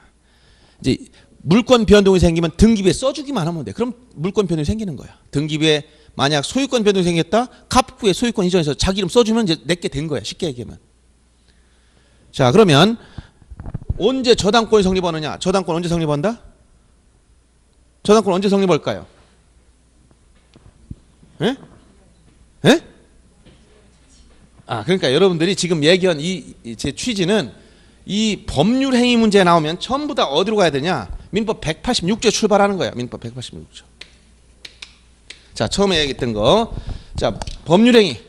이제 물권 변동이 생기면 등기부에 써주기만 하면 돼. 그럼 물권 변동이 생기는 거야. 등기부에 만약 소유권 변동이 생겼다, 갑구에 소유권 이전해서 자기 이름 써주면 이제 내게 된 거야. 쉽게 얘기하면. 자, 그러면 언제 저당권이 성립하느냐? 저당권 언제 성립한다? 저당권 언제 성립할까요? 예? 예? 아, 그러니까 여러분들이 지금 얘기한 제 취지는 이 법률 행위 문제 나오면 전부 다 어디로 가야 되냐? 민법 186조 출발하는 거야. 민법 186조. 자, 처음에 얘기했던 거. 자, 법률행위.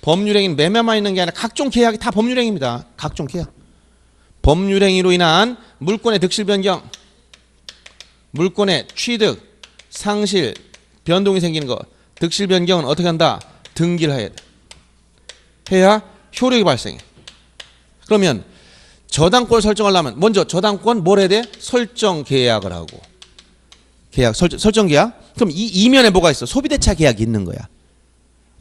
법률행위는 매매만 있는 게 아니라 각종 계약이 다 법률행위입니다. 각종 계약. 법률행위로 인한 물권의 득실 변경, 물권의 취득, 상실, 변동이 생기는 거. 득실 변경은 어떻게 한다? 등기를 해야 돼. 해야 효력이 발생해. 그러면 저당권을 설정하려면 먼저 저당권 뭘 해야 돼? 설정 계약을 하고. 계약, 설정 계약? 그럼 이 이면에 뭐가 있어? 소비대차 계약이 있는 거야.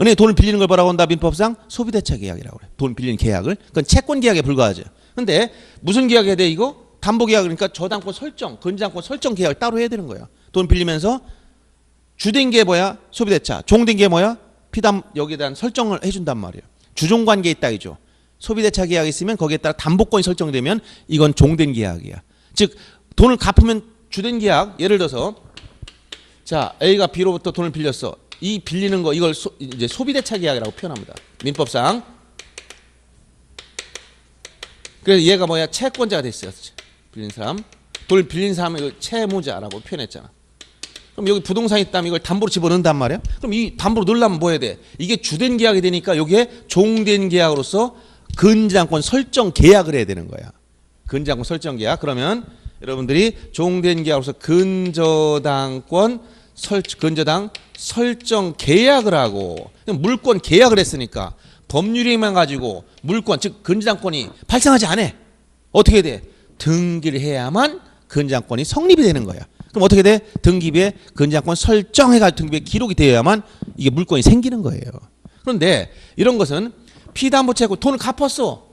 은행에 돈을 빌리는 걸 뭐라고 한다? 민법상 소비대차 계약이라고 그래. 돈 빌리는 계약을. 그건 채권 계약에 불과하죠. 근데 무슨 계약 해야 돼 이거? 담보 계약. 그러니까 저당권 설정, 건지당권 설정 계약을 따로 해야 되는 거야. 돈 빌리면서 주된 게 뭐야? 소비대차. 종된 게 뭐야? 피담 여기에 대한 설정을 해준단 말이에요. 주종관계 있다 이죠. 소비대차 계약이 있으면 거기에 따라 담보권이 설정되면 이건 종된 계약이야. 즉 돈을 갚으면 주된 계약. 예를 들어서 자 A가 B로부터 돈을 빌렸어. 이 빌리는 거 이걸 이제 소비대차 계약이라고 표현합니다. 민법상. 그래서 얘가 뭐야? 채권자가 됐어요. 빌린 사람. 돈을 빌린 사람을 채무자라고 표현했잖아. 그럼 여기 부동산이 있다면 이걸 담보로 집어넣는단 말이야. 그럼 이 담보로 넣으려면 뭐 해야 돼? 이게 주된 계약이 되니까 여기에 종된 계약으로서 근저당권 설정 계약을 해야 되는 거야. 근저당권 설정 계약. 그러면 여러분들이 종된 계약으로서 근저당 설정 계약을 하고 물권 계약을 했으니까 법률에만 가지고 물권 즉 근저당권이 발생하지 않아. 어떻게 돼? 등기를 해야만 근저당권이 성립이 되는 거야. 그럼 어떻게 돼? 등기부에 근저당권 설정해가지고 등기부에 기록이 되어야만 이게 물권이 생기는 거예요. 그런데 이런 것은 피담보채고 돈을 갚았어.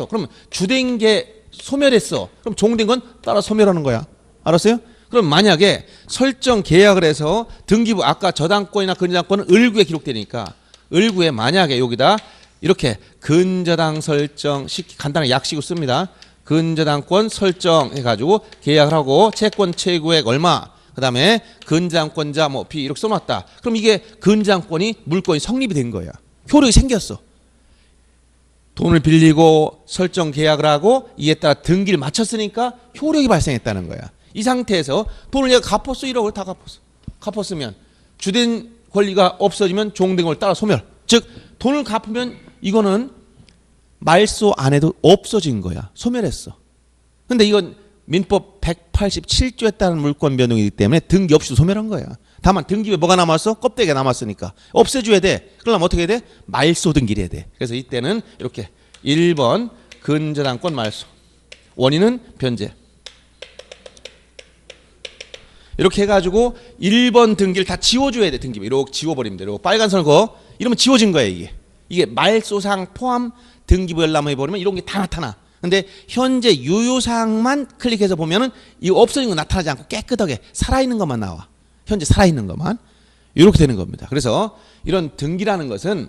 그러면 주된 게 소멸했어. 그럼 종된 건 따라 소멸하는 거야. 알았어요? 그럼 만약에 설정 계약을 해서 등기부 아까 저당권이나 근저당권은 을구에 기록되니까 을구에 만약에 여기다 이렇게 근저당 설정 간단하게 약식으로 씁니다. 근저당권 설정해가지고 계약을 하고 채권 최고액 얼마 그 다음에 근저당권자 뭐 비 이렇게 써놨다. 그럼 이게 근저당권이 물권이 성립이 된 거야. 효력이 생겼어. 돈을 빌리고 설정 계약을 하고 이에 따라 등기를 마쳤으니까 효력이 발생했다는 거야. 이 상태에서 돈을 얘가 갚았어. 1억을 다 갚았어. 갚았으면 주된 권리가 없어지면 종된 걸 따라 소멸. 즉 돈을 갚으면 이거는 말소 안 해도 없어진 거야. 소멸했어. 근데 이건 민법 187조에 따른 물권 변동이기 때문에 등기 없이도 소멸한 거야. 다만 등기에 뭐가 남았어? 껍데기가 남았으니까 없애줘야 돼. 그러면 어떻게 해야 돼? 말소 등기를 해야 돼. 그래서 이때는 이렇게 1번 근저당권 말소, 원인은 변제. 이렇게 해가지고 1번 등기를 다 지워줘야 돼. 등기부 이렇게 지워버리면 돼. 이렇게 빨간 선을 그어. 이러면 지워진 거야. 이게 말소사항 포함 등기부 열람을 해버리면 이런 게 다 나타나. 근데 현재 유효사항만 클릭해서 보면은 이거 없어진 거 나타나지 않고 깨끗하게 살아있는 것만 나와. 현재 살아있는 것만. 이렇게 되는 겁니다. 그래서 이런 등기라는 것은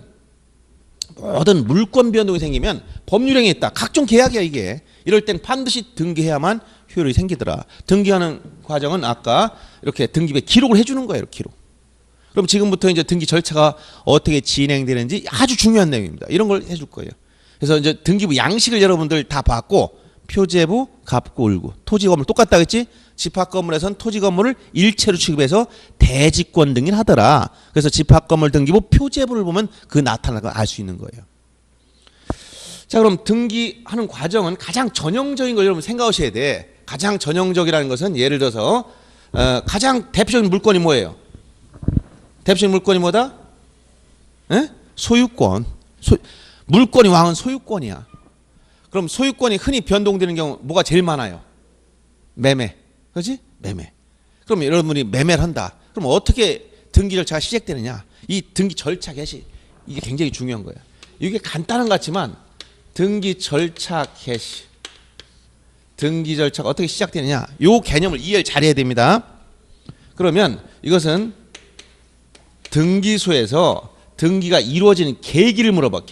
모든 물권 변동이 생기면 법률행위에 있다. 각종 계약이야 이게. 이럴 땐 반드시 등기해야만 효력이 생기더라. 등기하는 과정은 아까 이렇게 등기부에 기록을 해주는 거예요. 기록. 그럼 지금부터 이제 등기 절차가 어떻게 진행되는지 아주 중요한 내용입니다. 이런 걸 해줄 거예요. 그래서 이제 등기부 양식을 여러분들 다 봤고 표제부, 갑구, 을구, 토지 건물 똑같다겠지? 집합 건물에선 토지 건물을 일체로 취급해서 대지권 등기를 하더라. 그래서 집합 건물 등기부 표제부를 보면 그 나타나는 걸 알 수 있는 거예요. 자, 그럼 등기하는 과정은 가장 전형적인 걸 여러분 생각하셔야 돼. 가장 전형적이라는 것은 예를 들어서 가장 대표적인 물건이 뭐예요? 대표적인 물건이 뭐다? 에? 소유권. 물건이 왕은 소유권이야. 그럼 소유권이 흔히 변동되는 경우 뭐가 제일 많아요? 매매. 그렇지? 매매. 그럼 여러분이 매매를 한다. 그럼 어떻게 등기 절차가 시작되느냐? 이 등기 절차 개시 이게 굉장히 중요한 거예요. 이게 간단한 것 같지만 등기 절차 개시 등기 절차가 어떻게 시작되느냐? 이 개념을 이해를 잘해야 됩니다. 그러면 이것은 등기소에서 등기가 이루어지는 계기를 물어봐.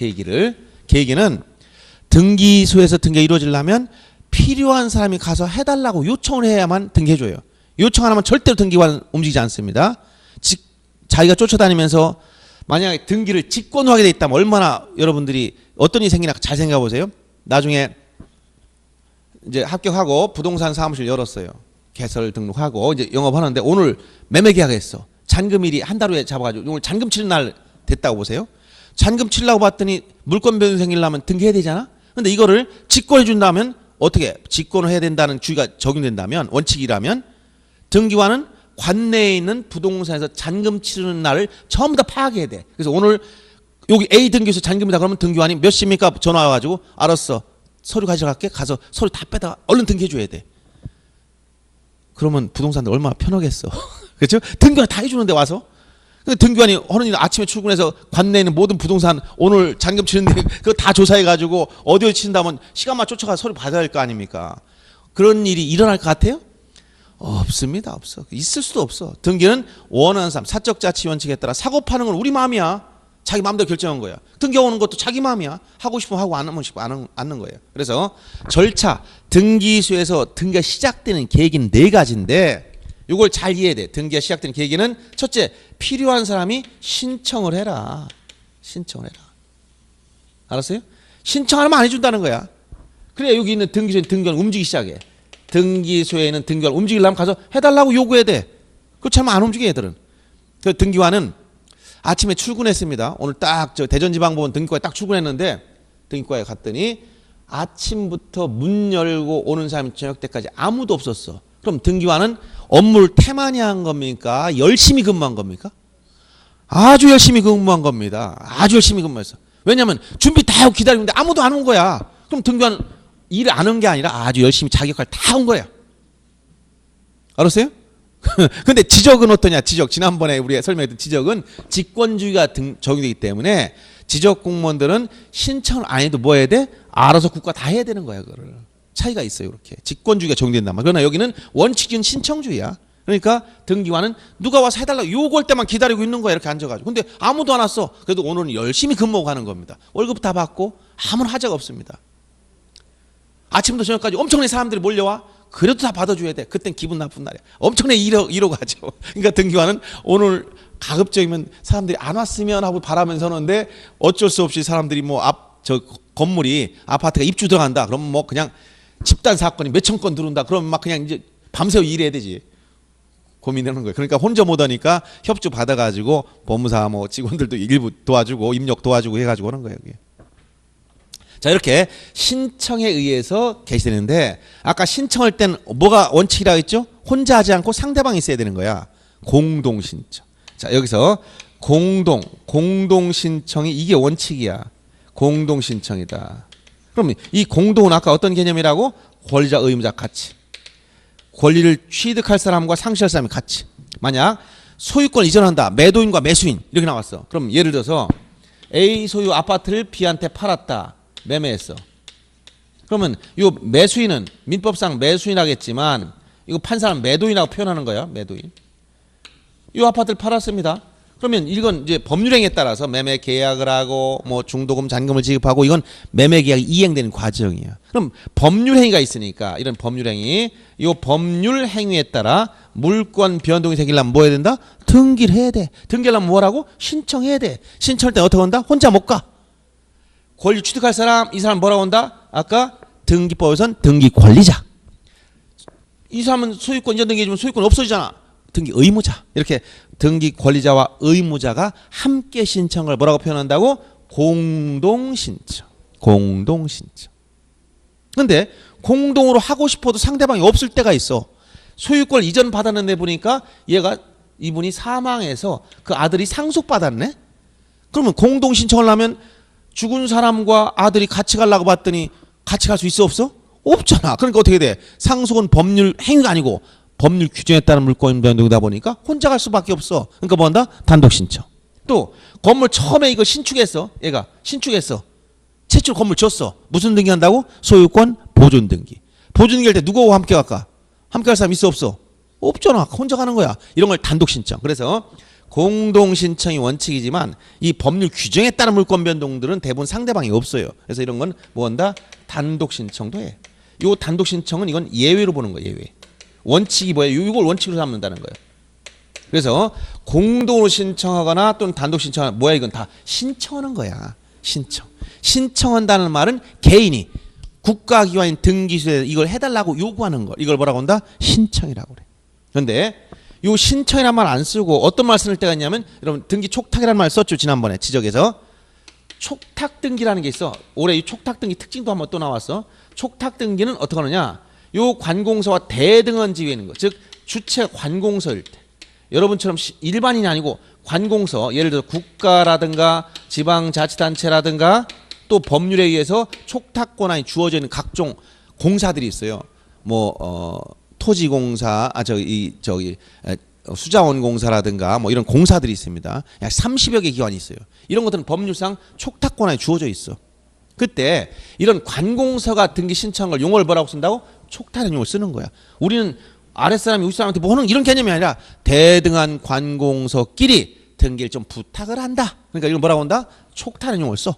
계기는 등기소에서 등기가 이루어지려면 필요한 사람이 가서 해달라고 요청을 해야만 등기해줘요. 요청 안 하면 절대로 등기관 움직이지 않습니다. 자기가 쫓아다니면서 만약에 등기를 직권으로 하게 돼 있다면 얼마나 여러분들이 어떤 일이 생기나 잘 생각해 보세요. 나중에 이제 합격하고 부동산 사무실 열었어요. 개설 등록하고 이제 영업하는데 오늘 매매 계약했어. 잔금일이 한 달 후에 잡아가지고 오늘 잔금 치는 날 됐다고 보세요. 잔금 치려고 봤더니 물권 변동이 생기려면 등기해야 되잖아. 근데 이거를 직권해 준다면 어떻게 직권을 해야 된다는 주의가 적용된다면 원칙이라면 등기관은 관내에 있는 부동산에서 잔금 치르는 날을 전부 다 파악해야 돼. 그래서 오늘 여기 A 등기소 잔금이다 그러면 등기관이 몇 시입니까? 전화 와가지고 알았어. 서류 가져갈게. 가서 서류 다 빼다가 얼른 등기해줘야 돼. 그러면 부동산들 얼마나 편하겠어. 그렇죠? 등기관 다 해주는데 와서. 근데 등기관이 어느 날 아침에 출근해서 관내에 있는 모든 부동산 오늘 잔금 치는데 그거 다 조사해가지고 어디에 치는다면 시간만 쫓아가서 서류 받아야 할 거 아닙니까? 그런 일이 일어날 것 같아요? 없습니다. 없어. 있을 수도 없어. 등기는 원하는 사람, 사적자치 원칙에 따라 사고 파는 건 우리 마음이야. 자기 마음대로 결정한 거야. 등기하는 것도 자기 마음이야. 하고 싶으면 하고 안 하면 않는 거예요. 그래서 절차, 등기소에서 등기가 시작되는 계기는 4가지인데 이걸 잘 이해해야 돼. 등기가 시작되는 계기는 첫째, 필요한 사람이 신청을 해라. 신청을 해라. 알았어요? 신청하면 안 해준다는 거야. 그래 여기 있는 등기소에는 등기관 움직이기 시작해. 등기소에는 등기관 움직이려면 가서 해달라고 요구해야 돼. 그렇지 않으면 안 움직여 얘들은. 그 등기관은 아침에 출근했습니다. 오늘 딱 저 대전지방법원 등기과에 딱 출근했는데 등기과에 갔더니 아침부터 문 열고 오는 사람이 저녁 때까지 아무도 없었어. 그럼 등기관은 업무를 태만히 한 겁니까? 열심히 근무한 겁니까? 아주 열심히 근무한 겁니다. 아주 열심히 근무했어. 왜냐하면 준비 다 하고 기다리는데 아무도 안 온 거야. 그럼 등기관은 일을 안 한 게 아니라 아주 열심히 자기 역할 다 한 거야. 알았어요? 근데 지적은 어떠냐? 지적. 지난번에 우리가 설명했던 지적은 직권주의가 적용되기 때문에 지적 공무원들은 신청을 안 해도 뭐 해야 돼? 알아서 국가 다 해야 되는 거야. 그거를. 차이가 있어요. 이렇게. 직권주의가 적용된단 말이야. 그러나 여기는 원칙은 신청주의야. 그러니까 등기관은 누가 와서 해달라고 요구할 때만 기다리고 있는 거야. 이렇게 앉아가지고. 근데 아무도 안 왔어. 그래도 오늘은 열심히 근무하고 가는 겁니다. 월급 다 받고 아무런 하자가 없습니다. 아침부터 저녁까지 엄청나게 사람들이 몰려와. 그래도 다 받아줘야 돼. 그땐 기분 나쁜 날이야. 엄청나게 이러고 가죠. 그러니까 등기관은 오늘 가급적이면 사람들이 안 왔으면 하고 바라면서 오는데 어쩔 수 없이 사람들이 뭐 저 건물이 아파트가 입주 들어간다. 그러면 뭐 그냥 집단 사건이 몇천 건 들어온다. 그러면 막 그냥 이제 밤새워 일해야 되지. 고민하는 거예요. 그러니까 혼자 못 하니까 협조 받아가지고 법무사 뭐 직원들도 일부 도와주고 입력 도와주고 해가지고 하는 거예요. 이게. 자 이렇게 신청에 의해서 개시되는데 아까 신청할 때는 뭐가 원칙이라고 했죠? 혼자 하지 않고 상대방이 있어야 되는 거야. 공동 신청. 자 여기서 공동 신청이 이게 원칙이야. 공동 신청이다. 그럼 이 공동은 아까 어떤 개념이라고? 권리자 의무자 같이. 권리를 취득할 사람과 상실할 사람이 같이. 만약 소유권을 이전한다. 매도인과 매수인 이렇게 나왔어. 그럼 예를 들어서 A 소유 아파트를 B한테 팔았다. 매매했어. 그러면 이 매수인은 민법상 매수인하겠지만 이거 판 사람 매도인하고 표현하는 거야. 매도인. 이 아파트를 팔았습니다. 그러면 이건 이제 법률행위에 따라서 매매 계약을 하고 뭐 중도금 잔금을 지급하고 이건 매매 계약이 이행되는 과정이야. 그럼 법률행위가 있으니까 이런 법률행위, 이 법률행위에 따라 물권 변동이 생기려면 뭐 해야 된다? 등기를 해야 돼. 등기하려면 뭐라고? 신청해야 돼. 신청할 때 어떻게 한다? 혼자 못 가. 권리 취득할 사람, 이 사람 뭐라고 한다? 아까 등기법에선 등기 권리자. 이 사람은 소유권 이전 등기해주면 소유권 없어지잖아. 등기 의무자. 이렇게 등기 권리자와 의무자가 함께 신청을 뭐라고 표현한다고? 공동신청. 공동신청. 근데 공동으로 하고 싶어도 상대방이 없을 때가 있어. 소유권 이전 받았는데 보니까 이분이 사망해서 그 아들이 상속받았네? 그러면 공동신청을 하면 죽은 사람과 아들이 같이 가려고 봤더니 같이 갈 수 있어 없어? 없잖아. 그러니까 어떻게 돼? 상속은 법률 행위가 아니고 법률 규정에 따른 물권 변동이다 보니까 혼자 갈 수밖에 없어. 그러니까 뭐 한다? 단독 신청. 또 건물 처음에 이거 신축했어. 얘가 신축했어. 최초로 건물 줬어. 무슨 등기 한다고? 소유권 보존 등기. 보존 등기할 때 누구하고 함께 갈까? 함께 갈 사람 있어 없어? 없잖아. 혼자 가는 거야. 이런 걸 단독 신청. 그래서 공동 신청이 원칙이지만 이 법률 규정에 따른 물권 변동들은 대부분 상대방이 없어요. 그래서 이런 건 뭐 한다? 단독 신청도 해. 요 단독 신청은 이건 예외로 보는 거예요. 예외. 원칙이 뭐예요? 이걸 원칙으로 삼는다는 거예요. 그래서 공동으로 신청하거나 또는 단독 신청하거나 뭐야 이건 다 신청하는 거야. 신청. 신청한다는 말은 개인이 국가기관인 등기소에 이걸 해달라고 요구하는 거. 이걸 뭐라고 한다? 신청이라고 그래. 그런데 요 신청이라는 말 안 쓰고 어떤 말 쓸 때가 있냐면 여러분 등기 촉탁이라는 말 썼죠. 지난번에 지적에서. 촉탁 등기라는 게 있어. 올해 이 촉탁 등기 특징도 한번 또 나왔어. 촉탁 등기는 어떻게 하느냐? 요 관공서와 대등한 지위에 있는 거. 즉 주체 관공서일 때. 여러분처럼 일반인이 아니고 관공서, 예를 들어 국가라든가 지방자치단체라든가 또 법률에 의해서 촉탁권한이 주어져 있는 각종 공사들이 있어요. 뭐 토지공사, 수자원공사라든가 뭐 이런 공사들이 있습니다. 약 30여 개 기관이 있어요. 이런 것들은 법률상 촉탁권한이 주어져 있어. 그때 이런 관공서가 등기 신청한 걸 용어를 뭐라고 쓴다고? 촉탁이라는 용어를 쓰는 거야. 우리는 아랫사람이 윗사람한테 뭐 하는 이런 개념이 아니라 대등한 관공서끼리 등기를 좀 부탁을 한다. 그러니까 이걸 뭐라고 한다? 촉탁이라는 용어를 써.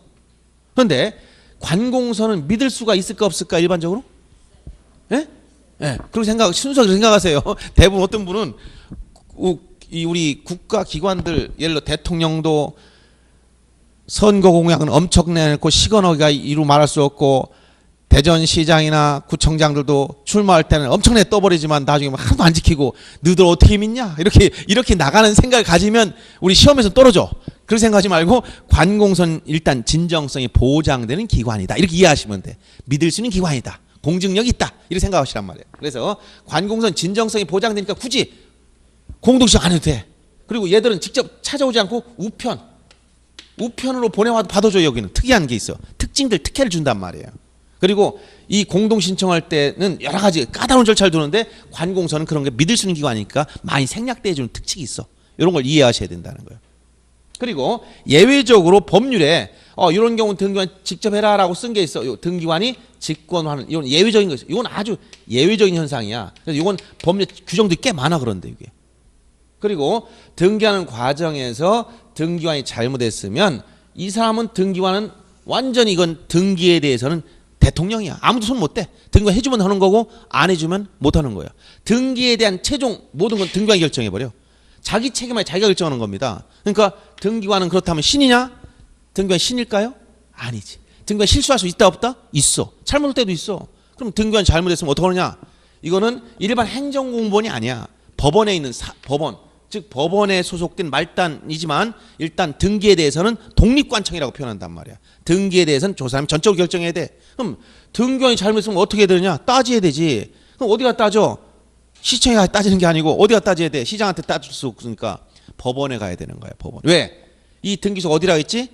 그런데 관공서는 믿을 수가 있을까 없을까 일반적으로? 예? 예. 그렇게 순수하게 생각하세요. 대부분 어떤 분은 우리 국가기관들 예를 들어 대통령도 선거 공약은 엄청나고 시건하기가 이루 말할 수 없고 대전시장이나 구청장들도 출마할 때는 엄청나게 떠버리지만 나중에 막 하나도 안 지키고 너희들 어떻게 믿냐 이렇게 나가는 생각을 가지면 우리 시험에서 떨어져. 그렇게 생각하지 말고 관공서는 일단 진정성이 보장되는 기관이다 이렇게 이해하시면 돼. 믿을 수 있는 기관이다. 공직력이 있다 이렇게 생각하시란 말이에요. 그래서 관공서는 진정성이 보장되니까 굳이 공동시장 안 해도 돼. 그리고 얘들은 직접 찾아오지 않고 우편으로 보내와도 받아줘요. 여기는 특이한 게 있어. 특징들 특혜를 준단 말이에요. 그리고 이 공동 신청할 때는 여러 가지 까다로운 절차를 두는데 관공서는 그런 게 믿을 수 있는 기관이니까 많이 생략돼 주는 특징이 있어. 이런 걸 이해하셔야 된다는 거예요. 그리고 예외적으로 법률에 이런 경우는 등기관 직접 해라라고 쓴 게 있어. 등기관이 직권하는 이건 예외적인 거죠. 이건 아주 예외적인 현상이야. 그래서 이건 법률 규정들이 꽤 많아. 그런데 이게 그리고 등기하는 과정에서 등기관이 잘못했으면 이 사람은 등기관은 완전히 이건 등기에 대해서는 대통령이야. 아무도 손 못 대. 등기관 해주면 하는 거고 안 해주면 못 하는 거야. 등기에 대한 최종 모든 건 등기관이 결정해버려. 자기 책임에 자기가 결정하는 겁니다. 그러니까 등기관은 그렇다면 신이냐? 등기관 신일까요? 아니지. 등기관 실수할 수 있다 없다? 있어. 잘못할 때도 있어. 그럼 등기관이 잘못했으면 어떡하느냐? 이거는 일반 행정공무원이 아니야. 법원에 있는 법원, 즉 법원에 소속된 말단이지만 일단 등기에 대해서는 독립관청이라고 표현한단 말이야. 등기에 대해서는 저 사람이 전적으로 결정해야 돼. 그럼 등기관이 잘못했으면 어떻게 해야 되느냐? 따져야 되지. 그럼 어디가 따져? 시청에 가서 따지는 게 아니고 어디가 따져야 돼? 시장한테 따질 수 없으니까 법원에 가야 되는 거야. 법원. 왜? 이 등기소가 어디라고 했지?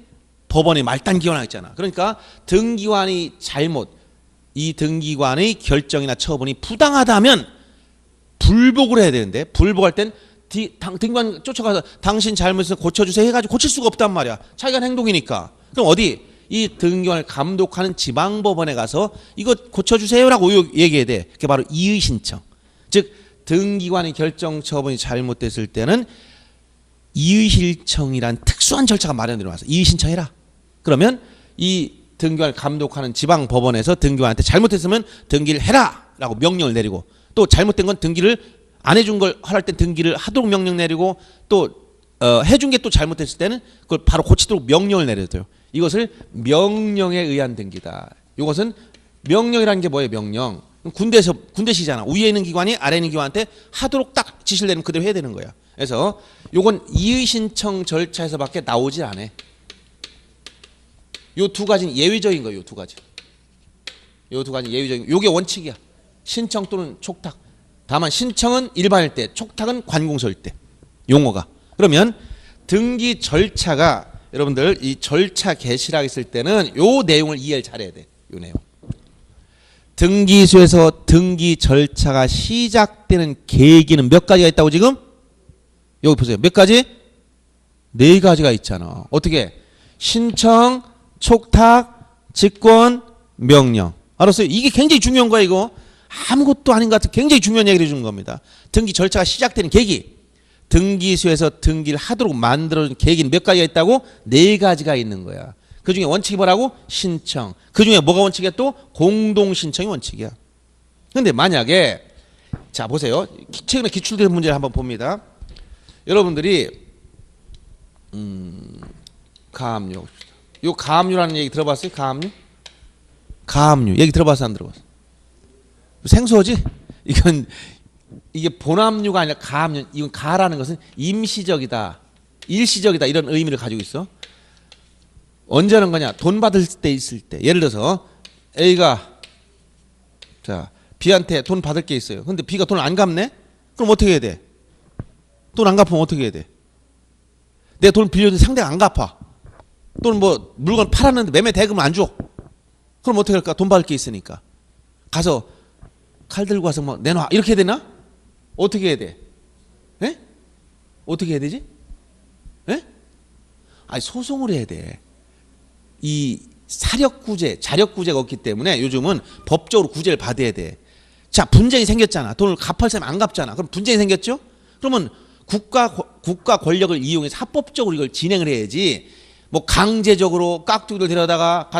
법원의 말단 기관이라고 했잖아. 그러니까 등기관이 이 등기관의 결정이나 처분이 부당하다면 불복을 해야 되는데 불복할 땐 등기관 쫓아가서 당신 잘못해서 고쳐주세요 해가지고 고칠 수가 없단 말이야. 자기가 한 행동이니까. 그럼 어디? 이 등기관을 감독하는 지방법원에 가서 이거 고쳐주세요라고 얘기해야 돼. 그게 바로 이의신청. 즉 등기관의 결정 처분이 잘못됐을 때는 이의신청이란 특수한 절차가 마련되어 와서 이의신청해라. 그러면 이 등기관을 감독하는 지방법원에서 등기관한테 잘못했으면 등기를 해라라고 명령을 내리고 또 잘못된 건 등기를 안 해준 걸 할 땐 등기를 하도록 명령 내리고 또 해준 게 또 잘못됐을 때는 그걸 바로 고치도록 명령을 내려줘요. 이것을 명령에 의한 등기다. 이것은 명령이라는 게 뭐예요? 명령. 군대시잖아. 위에 있는 기관이 아래 있는 기관한테 하도록 딱 지시를 내리면 그대로 해야 되는 거야. 그래서 요건 이의신청 절차에서밖에 나오질 않아. 요 두 가지는 예외적인 거예요. 요 두 가지. 요 두 가지는 예외적인. 요게 원칙이야. 신청 또는 촉탁. 다만 신청은 일반일 때, 촉탁은 관공서일 때. 용어가. 그러면 등기 절차가 여러분들 이 절차 개시라고 했을 때는 요 내용을 이해를 잘해야 돼. 요 내용. 등기소에서 등기 절차가 시작되는 계기는 몇 가지가 있다고 지금? 여기 보세요. 몇 가지? 네 가지가 있잖아. 어떻게? 신청, 촉탁, 직권, 명령. 알았어요? 이게 굉장히 중요한 거야 이거. 아무것도 아닌 것 같은 굉장히 중요한 얘기를 해주는 겁니다. 등기 절차가 시작되는 계기. 등기소에서 등기를 하도록 만들어준 계기는 몇 가지가 있다고? 네 가지가 있는 거야. 그 중에 원칙이 뭐라고? 신청. 그 중에 뭐가 원칙이야 또? 공동신청이 원칙이야. 근데 만약에 자 보세요. 최근에 기출된 문제를 한번 봅니다. 여러분들이 가압류. 요 가압류라는 얘기 들어봤어요? 가압류? 가압류. 얘기 들어봤어 안 들어봤어? 생소하지? 이게 본압류가 아니라 가압류. 이건 가라는 것은 임시적이다. 일시적이다. 이런 의미를 가지고 있어. 언제 하는 거냐? 돈 받을 때 있을 때. 예를 들어서 A가 자 B한테 돈 받을 게 있어요. 근데 B가 돈을 안 갚네? 그럼 어떻게 해야 돼? 돈 안 갚으면 어떻게 해야 돼? 내 돈 빌려줬는데 상대가 안 갚아. 또는 뭐 물건 팔았는데 매매 대금을 안 줘. 그럼 어떻게 할까? 돈 받을 게 있으니까. 가서 칼 들고 와서 뭐 내놔. 이렇게 해야 되나? 어떻게 해야 돼? 에? 어떻게 해야 되지? 에? 아니 소송을 해야 돼. 이 사력구제, 자력구제가 없기 때문에 요즘은 법적으로 구제를 받아야 돼. 자, 분쟁이 생겼잖아. 돈을 갚을 사람이 안 갚잖아. 그럼 분쟁이 생겼죠? 그러면 국가 권력을 이용해서 합법적으로 이걸 진행을 해야지. 뭐 강제적으로 깍두기를 데려다가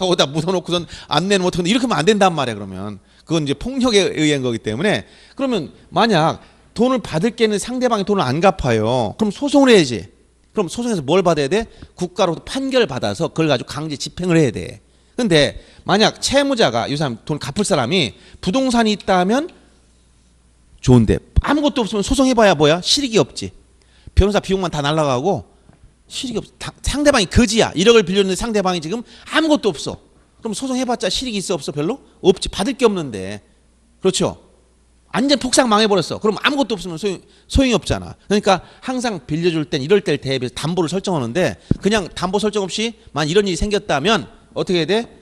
오다 묻어놓고선 안 내면 어떡하나 이렇게 하면 안 된단 말이야. 그러면 그건 이제 폭력에 의한 거기 때문에 그러면 만약 돈을 받을 게 있는 상대방이 돈을 안 갚아요. 그럼 소송을 해야지. 그럼 소송에서 뭘 받아야 돼? 국가로부터 판결을 받아서 그걸 가지고 강제 집행을 해야 돼. 근데 만약 채무자가 이 사람 돈 갚을 사람이 부동산이 있다면 좋은데 아무것도 없으면 소송해봐야 뭐야? 실익이 없지. 변호사 비용만 다 날라가고 실익이 없어. 상대방이 거지야. 1억을 빌렸는데 상대방이 지금 아무것도 없어. 그럼 소송해봤자 실익이 있어 없어? 별로? 없지. 받을 게 없는데. 그렇죠? 완전 폭삭 망해버렸어. 그럼 아무것도 없으면 소용이 없잖아. 그러니까 항상 빌려줄 땐 이럴 때를 대비해서 담보를 설정하는데 그냥 담보 설정 없이 만 이런 일이 생겼다면 어떻게 해야 돼?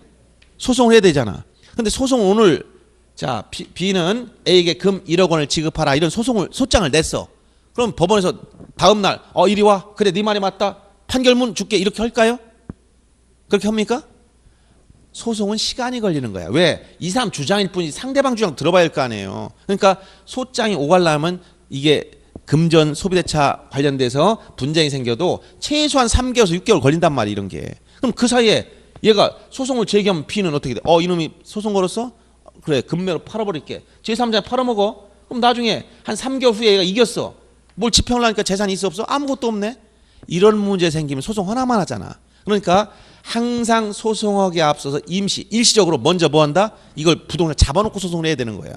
소송을 해야 되잖아. 근데 소송 오늘 자 B는 A에게 금 1억 원을 지급하라 이런 소장을 냈어. 그럼 법원에서 다음 날 이리 와. 그래 네 말이 맞다. 판결문 줄게. 이렇게 할까요? 그렇게 합니까? 소송은 시간이 걸리는 거야. 왜? 이 사람 주장일 뿐이지 상대방 주장 들어봐야 할 거 아니에요. 그러니까 소장이 오가려면 이게 금전 소비대차 관련돼서 분쟁이 생겨도 최소한 3개월에서 6개월 걸린단 말이야. 이런 게. 그럼 그 사이에 얘가 소송을 제기하면 B는 어떻게 돼? 이놈이 소송 걸었어? 그래 금매로 팔아버릴게. 제3자에 팔아먹어. 그럼 나중에 한 3개월 후에 얘가 이겼어. 뭘 집행을 하니까 재산이 있어 없어? 아무것도 없네. 이런 문제 생기면 소송 하나만 하잖아. 그러니까 항상 소송하기에 앞서서 일시적으로 먼저 뭐 한다? 이걸 부동산 잡아놓고 소송을 해야 되는 거야.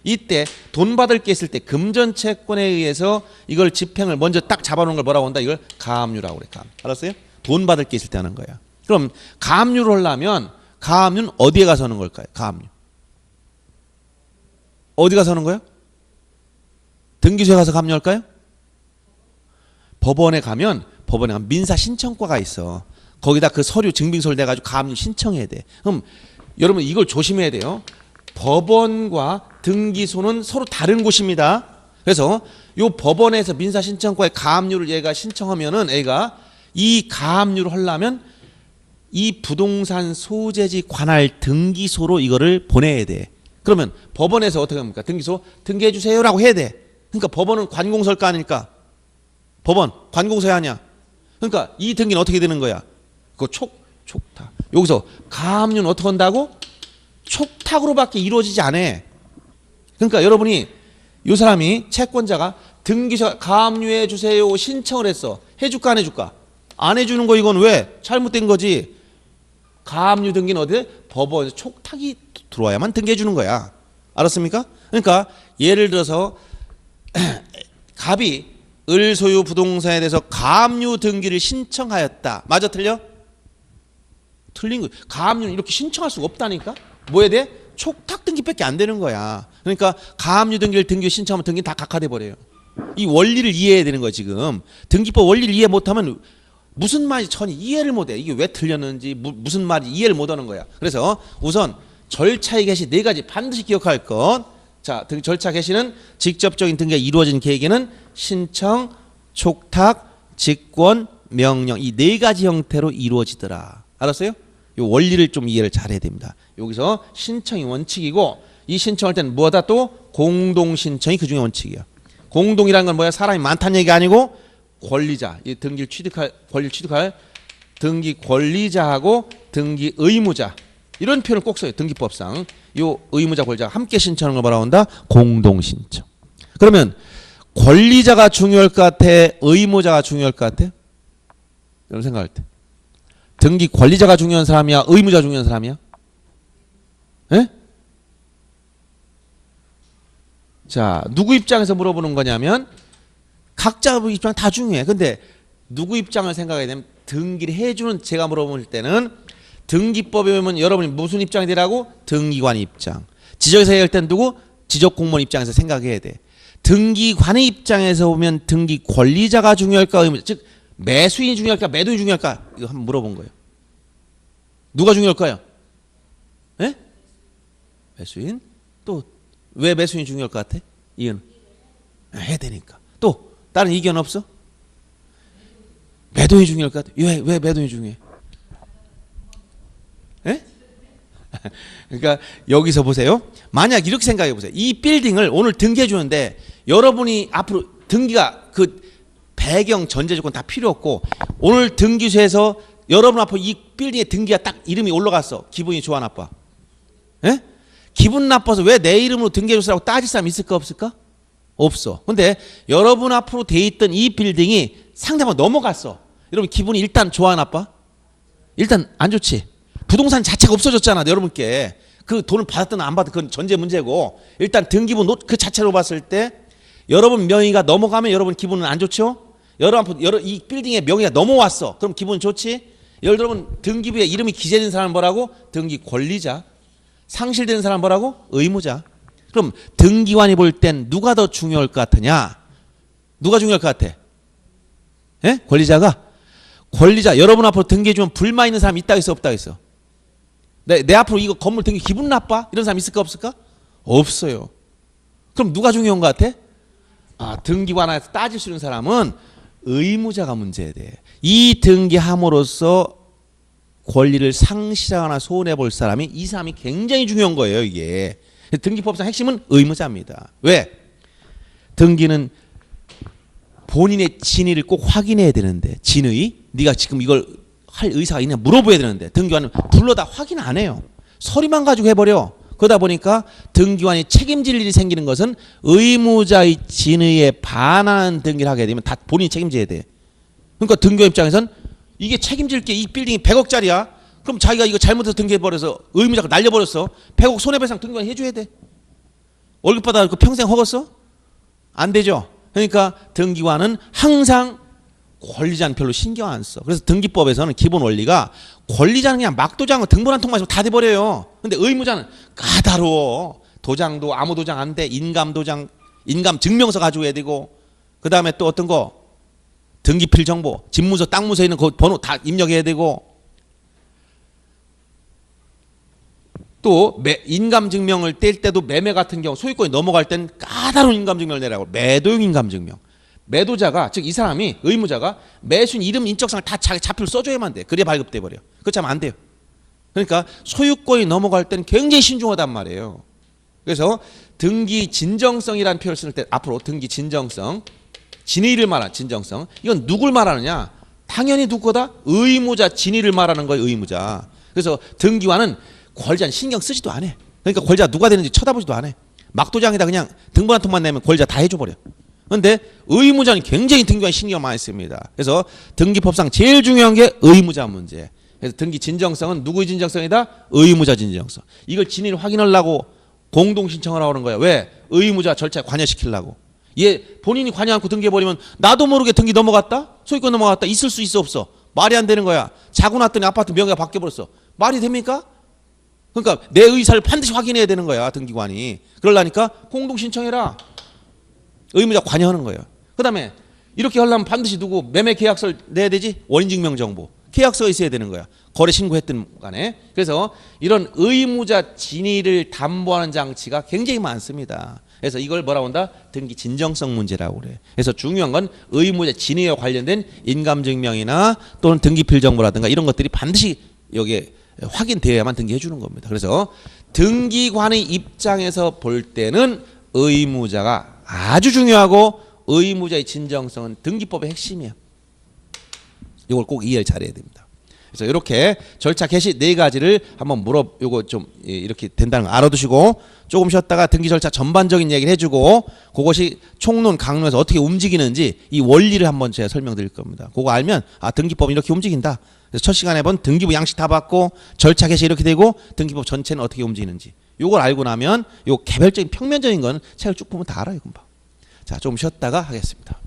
이때 돈 받을 게 있을 때 금전채권에 의해서 이걸 집행을 먼저 딱 잡아놓은 걸 뭐라고 한다? 이걸 가압류라고 그래. 가압류. 알았어요? 돈 받을 게 있을 때 하는 거야. 그럼 가압류를 하려면 가압류는 어디에 가서 하는 걸까요? 가압류. 어디 가서 하는 거야? 등기소에 가서 가압류할까요? 법원에 가면 민사 신청과가 있어. 거기다 그 서류 증빙서를 내가지고 가압류 신청해야 돼. 그럼 여러분 이걸 조심해야 돼요. 법원과 등기소는 서로 다른 곳입니다. 그래서 요 법원에서 민사 신청과에 가압류를 얘가 신청하면은 애가 이 가압류를 하려면 이 부동산 소재지 관할 등기소로 이거를 보내야 돼. 그러면 법원에서 어떻게 합니까? 등기소 등기해 주세요라고 해야 돼. 그러니까 법원은 관공서일 거 아닙니까? 법원 관공서야 하냐? 그러니까 이 등기는 어떻게 되는 거야? 그거 촉탁. 여기서 가압류는 어떻게 한다고? 촉탁으로밖에 이루어지지 않아. 그러니까 여러분이 이 사람이 채권자가 등기소 가압류해 주세요 신청을 했어. 해줄까 안 해줄까? 안 해주는 거 이건 왜? 잘못된 거지. 가압류 등기는 어디? 법원에서 촉탁이 들어와야만 등기해 주는 거야. 알았습니까? 그러니까 예를 들어서 갑이 을 소유 부동산에 대해서 가압류 등기를 신청하였다. 맞아 틀려? 틀린 거. 가압류는 이렇게 신청할 수가 없다니까. 뭐 해야 돼? 촉탁 등기밖에 안 되는 거야. 그러니까 가압류 등기를 신청하면 등기는 다 각하돼 버려요. 이 원리를 이해해야 되는 거야 지금. 등기법 원리를 이해 못하면 무슨 말인지 전혀 이해를 못해. 이게 왜 틀렸는지 무슨 말인지 이해를 못하는 거야. 그래서 우선 절차의 개시 4가지 반드시 기억할 것. 자, 절차 개시는 직접적인 등기가 이루어진 계획에는 신청, 촉탁, 직권, 명령 이 4가지 형태로 이루어지더라. 알았어요? 이 원리를 좀 이해를 잘해야 됩니다. 여기서 신청이 원칙이고 이 신청할 때는 뭐다 또 공동 신청이 그 중에 원칙이야. 공동이라는 건 뭐야? 사람이 많다는 얘기가 아니고 권리자, 이 등기를 취득할 등기 권리자하고 등기 의무자 이런 표현을 꼭 써요. 등기법상 이 의무자 권리자가 함께 신청하는 걸 뭐라고 한다? 공동 신청. 그러면 권리자가 중요할 것 같아? 의무자가 중요할 것 같아? 여러분 생각할 때 등기 권리자가 중요한 사람이야? 의무자가 중요한 사람이야? 에? 자, 누구 입장에서 물어보는 거냐면 각자 입장 다 중요해. 근데 누구 입장을 생각해야 되면 등기를 해주는 제가 물어볼 때는 등기법에 보면 여러분이 무슨 입장이 되라고? 등기관 입장. 지적에서 얘기할 땐 누구? 지적공무원 입장에서 생각해야 돼. 등기관의 입장에서 보면 등기 권리자가 중요할까? 즉 매수인이 중요할까? 매도인이 중요할까? 이거 한번 물어본 거예요. 누가 중요할까요? 예? 매수인? 또 왜 매수인이 중요할 것 같아? 이유는? 해야 되니까. 또 다른 의견 없어? 매도인이 중요할 것 같아. 왜 매도인이 중요해? 예? 그러니까 여기서 보세요. 만약 이렇게 생각해 보세요. 이 빌딩을 오늘 등기해 주는데 여러분이 앞으로 등기가 그 배경 전제 조건 다 필요 없고 오늘 등기소에서 여러분 앞으로 이 빌딩에 등기가 딱 이름이 올라갔어. 기분이 좋아 나빠? 예? 기분 나빠서 왜 내 이름으로 등기해 줬으라고 따질 사람 있을까 없을까? 없어. 근데 여러분 앞으로 돼 있던 이 빌딩이 상대방 넘어갔어. 여러분 기분이 일단 좋아 나빠? 일단 안 좋지. 부동산 자체가 없어졌잖아, 여러분께. 그 돈을 받았든 안 받았든 그건 전제 문제고, 일단 등기부 그 자체로 봤을 때 여러분 명의가 넘어가면 여러분 기분은 안 좋죠? 이 빌딩의 명의가 넘어왔어. 그럼 기분 좋지? 여러분 등기부에 이름이 기재된 사람은 뭐라고? 등기 권리자. 상실되는 사람은 뭐라고? 의무자. 그럼 등기관이 볼 땐 누가 더 중요할 것 같으냐? 누가 중요할 것 같아? 예? 권리자가? 권리자. 여러분 앞으로 등기해주면 불만 있는 사람 있다 있어 없다 있어? 내 앞으로 이거 건물 등기 기분 나빠? 이런 사람 있을까 없을까? 없어요. 그럼 누가 중요한 것 같아? 등기관에서 따질 수 있는 사람은 의무자가 문제에 돼. 이 등기함으로써 권리를 상실하거나 손해볼 사람이 이 사람이 굉장히 중요한 거예요. 이게 등기법상 핵심은 의무자입니다. 왜? 등기는 본인의 진위를 꼭 확인해야 되는데, 진의, 네가 지금 이걸 할 의사가 있냐 물어봐야 되는데 등기관은 불러다 확인 안 해요. 서류만 가지고 해버려. 그러다 보니까 등기관이 책임질 일이 생기는 것은 의무자의 진의에 반하는 등기를 하게 되면 다 본인이 책임져야 돼. 그러니까 등기관 입장에선 이게 책임질 게 이 빌딩이 100억짜리야. 그럼 자기가 이거 잘못해서 등기해버려서 의무자가 날려버렸어. 100억 손해배상 등기관이 해줘야 돼. 월급 받아서 평생 허겄어? 안 되죠. 그러니까 등기관은 항상 권리자는 별로 신경 안 써. 그래서 등기법에서는 기본 원리가 권리자는 그냥 막 도장하고 등본 한 통만 해서 다 돼버려요. 근데 의무자는 까다로워. 도장도 아무 도장 안 돼. 인감 도장, 인감 증명서 가져야 되고, 그 다음에 또 어떤 거 등기필 정보, 집무서, 땅무서에 있는 그 번호 다 입력해야 되고, 또 인감 증명을 뗄 때도 매매 같은 경우 소유권이 넘어갈 땐 까다로운 인감 증명을 내라고. 매도용 인감 증명. 매도자가, 즉 이 사람이, 의무자가 매수인 이름 인적사항을 다 자기 자표를 써줘야만 돼. 그래야 발급돼 버려. 그렇지 않으면 안 돼요. 그러니까 소유권이 넘어갈 때는 굉장히 신중하단 말이에요. 그래서 등기 진정성이라는 표현을 쓸 때 앞으로 등기 진정성, 진의를 말하는 진정성, 이건 누굴 말하느냐? 당연히 누구다? 의무자 진의를 말하는 거예요. 의무자. 그래서 등기관은 권리자는 신경 쓰지도 않아. 그러니까 권리자 누가 되는지 쳐다보지도 않아. 막도장에다 그냥 등본 한 통만 내면 권리자 다 해줘버려. 그런데 의무자는 굉장히 등기관이 신경 많이 씁니다. 그래서 등기법상 제일 중요한 게 의무자 문제. 그래서 등기 진정성은 누구의 진정성이다? 의무자 진정성. 이걸 진위를 확인하려고 공동신청을 하는 거야. 왜? 의무자 절차에 관여시키려고. 얘 본인이 관여 않고 등기해버리면 나도 모르게 등기 넘어갔다? 소유권 넘어갔다? 있을 수 있어 없어? 말이 안 되는 거야. 자고 났더니 아파트 명의가 바뀌어버렸어. 말이 됩니까? 그러니까 내 의사를 반드시 확인해야 되는 거야. 등기관이. 그러려니까 공동신청해라. 의무자 관여하는 거예요. 그 다음에 이렇게 하려면 반드시 누구 매매 계약서를 내야 되지? 원인증명정보. 계약서가 있어야 되는 거야. 거래 신고했든 간에. 그래서 이런 의무자 진위를 담보하는 장치가 굉장히 많습니다. 그래서 이걸 뭐라고 한다? 등기 진정성 문제라고 그래. 그래서 중요한 건 의무자 진위와 관련된 인감증명이나 또는 등기필 정보라든가 이런 것들이 반드시 여기에 확인되어야만 등기해 주는 겁니다. 그래서 등기관의 입장에서 볼 때는 의무자가 아주 중요하고 의무자의 진정성은 등기법의 핵심이에요. 이걸 꼭 이해를 잘해야 됩니다. 그래서 이렇게 절차 개시 4가지를 한번 요거 좀 이렇게 된다는 거 알아두시고 조금 쉬었다가 등기 절차 전반적인 얘기를 해주고 그것이 총론 강론에서 어떻게 움직이는지 이 원리를 한번 제가 설명드릴 겁니다. 그거 알면 등기법은 이렇게 움직인다. 그래서 첫 시간에 본 등기부 양식 다 받고 절차 개시 이렇게 되고 등기법 전체는 어떻게 움직이는지 요걸 알고 나면 요 개별적인 평면적인 건 책을 쭉 보면 다 알아요. 금방. 자, 좀 쉬었다가 하겠습니다.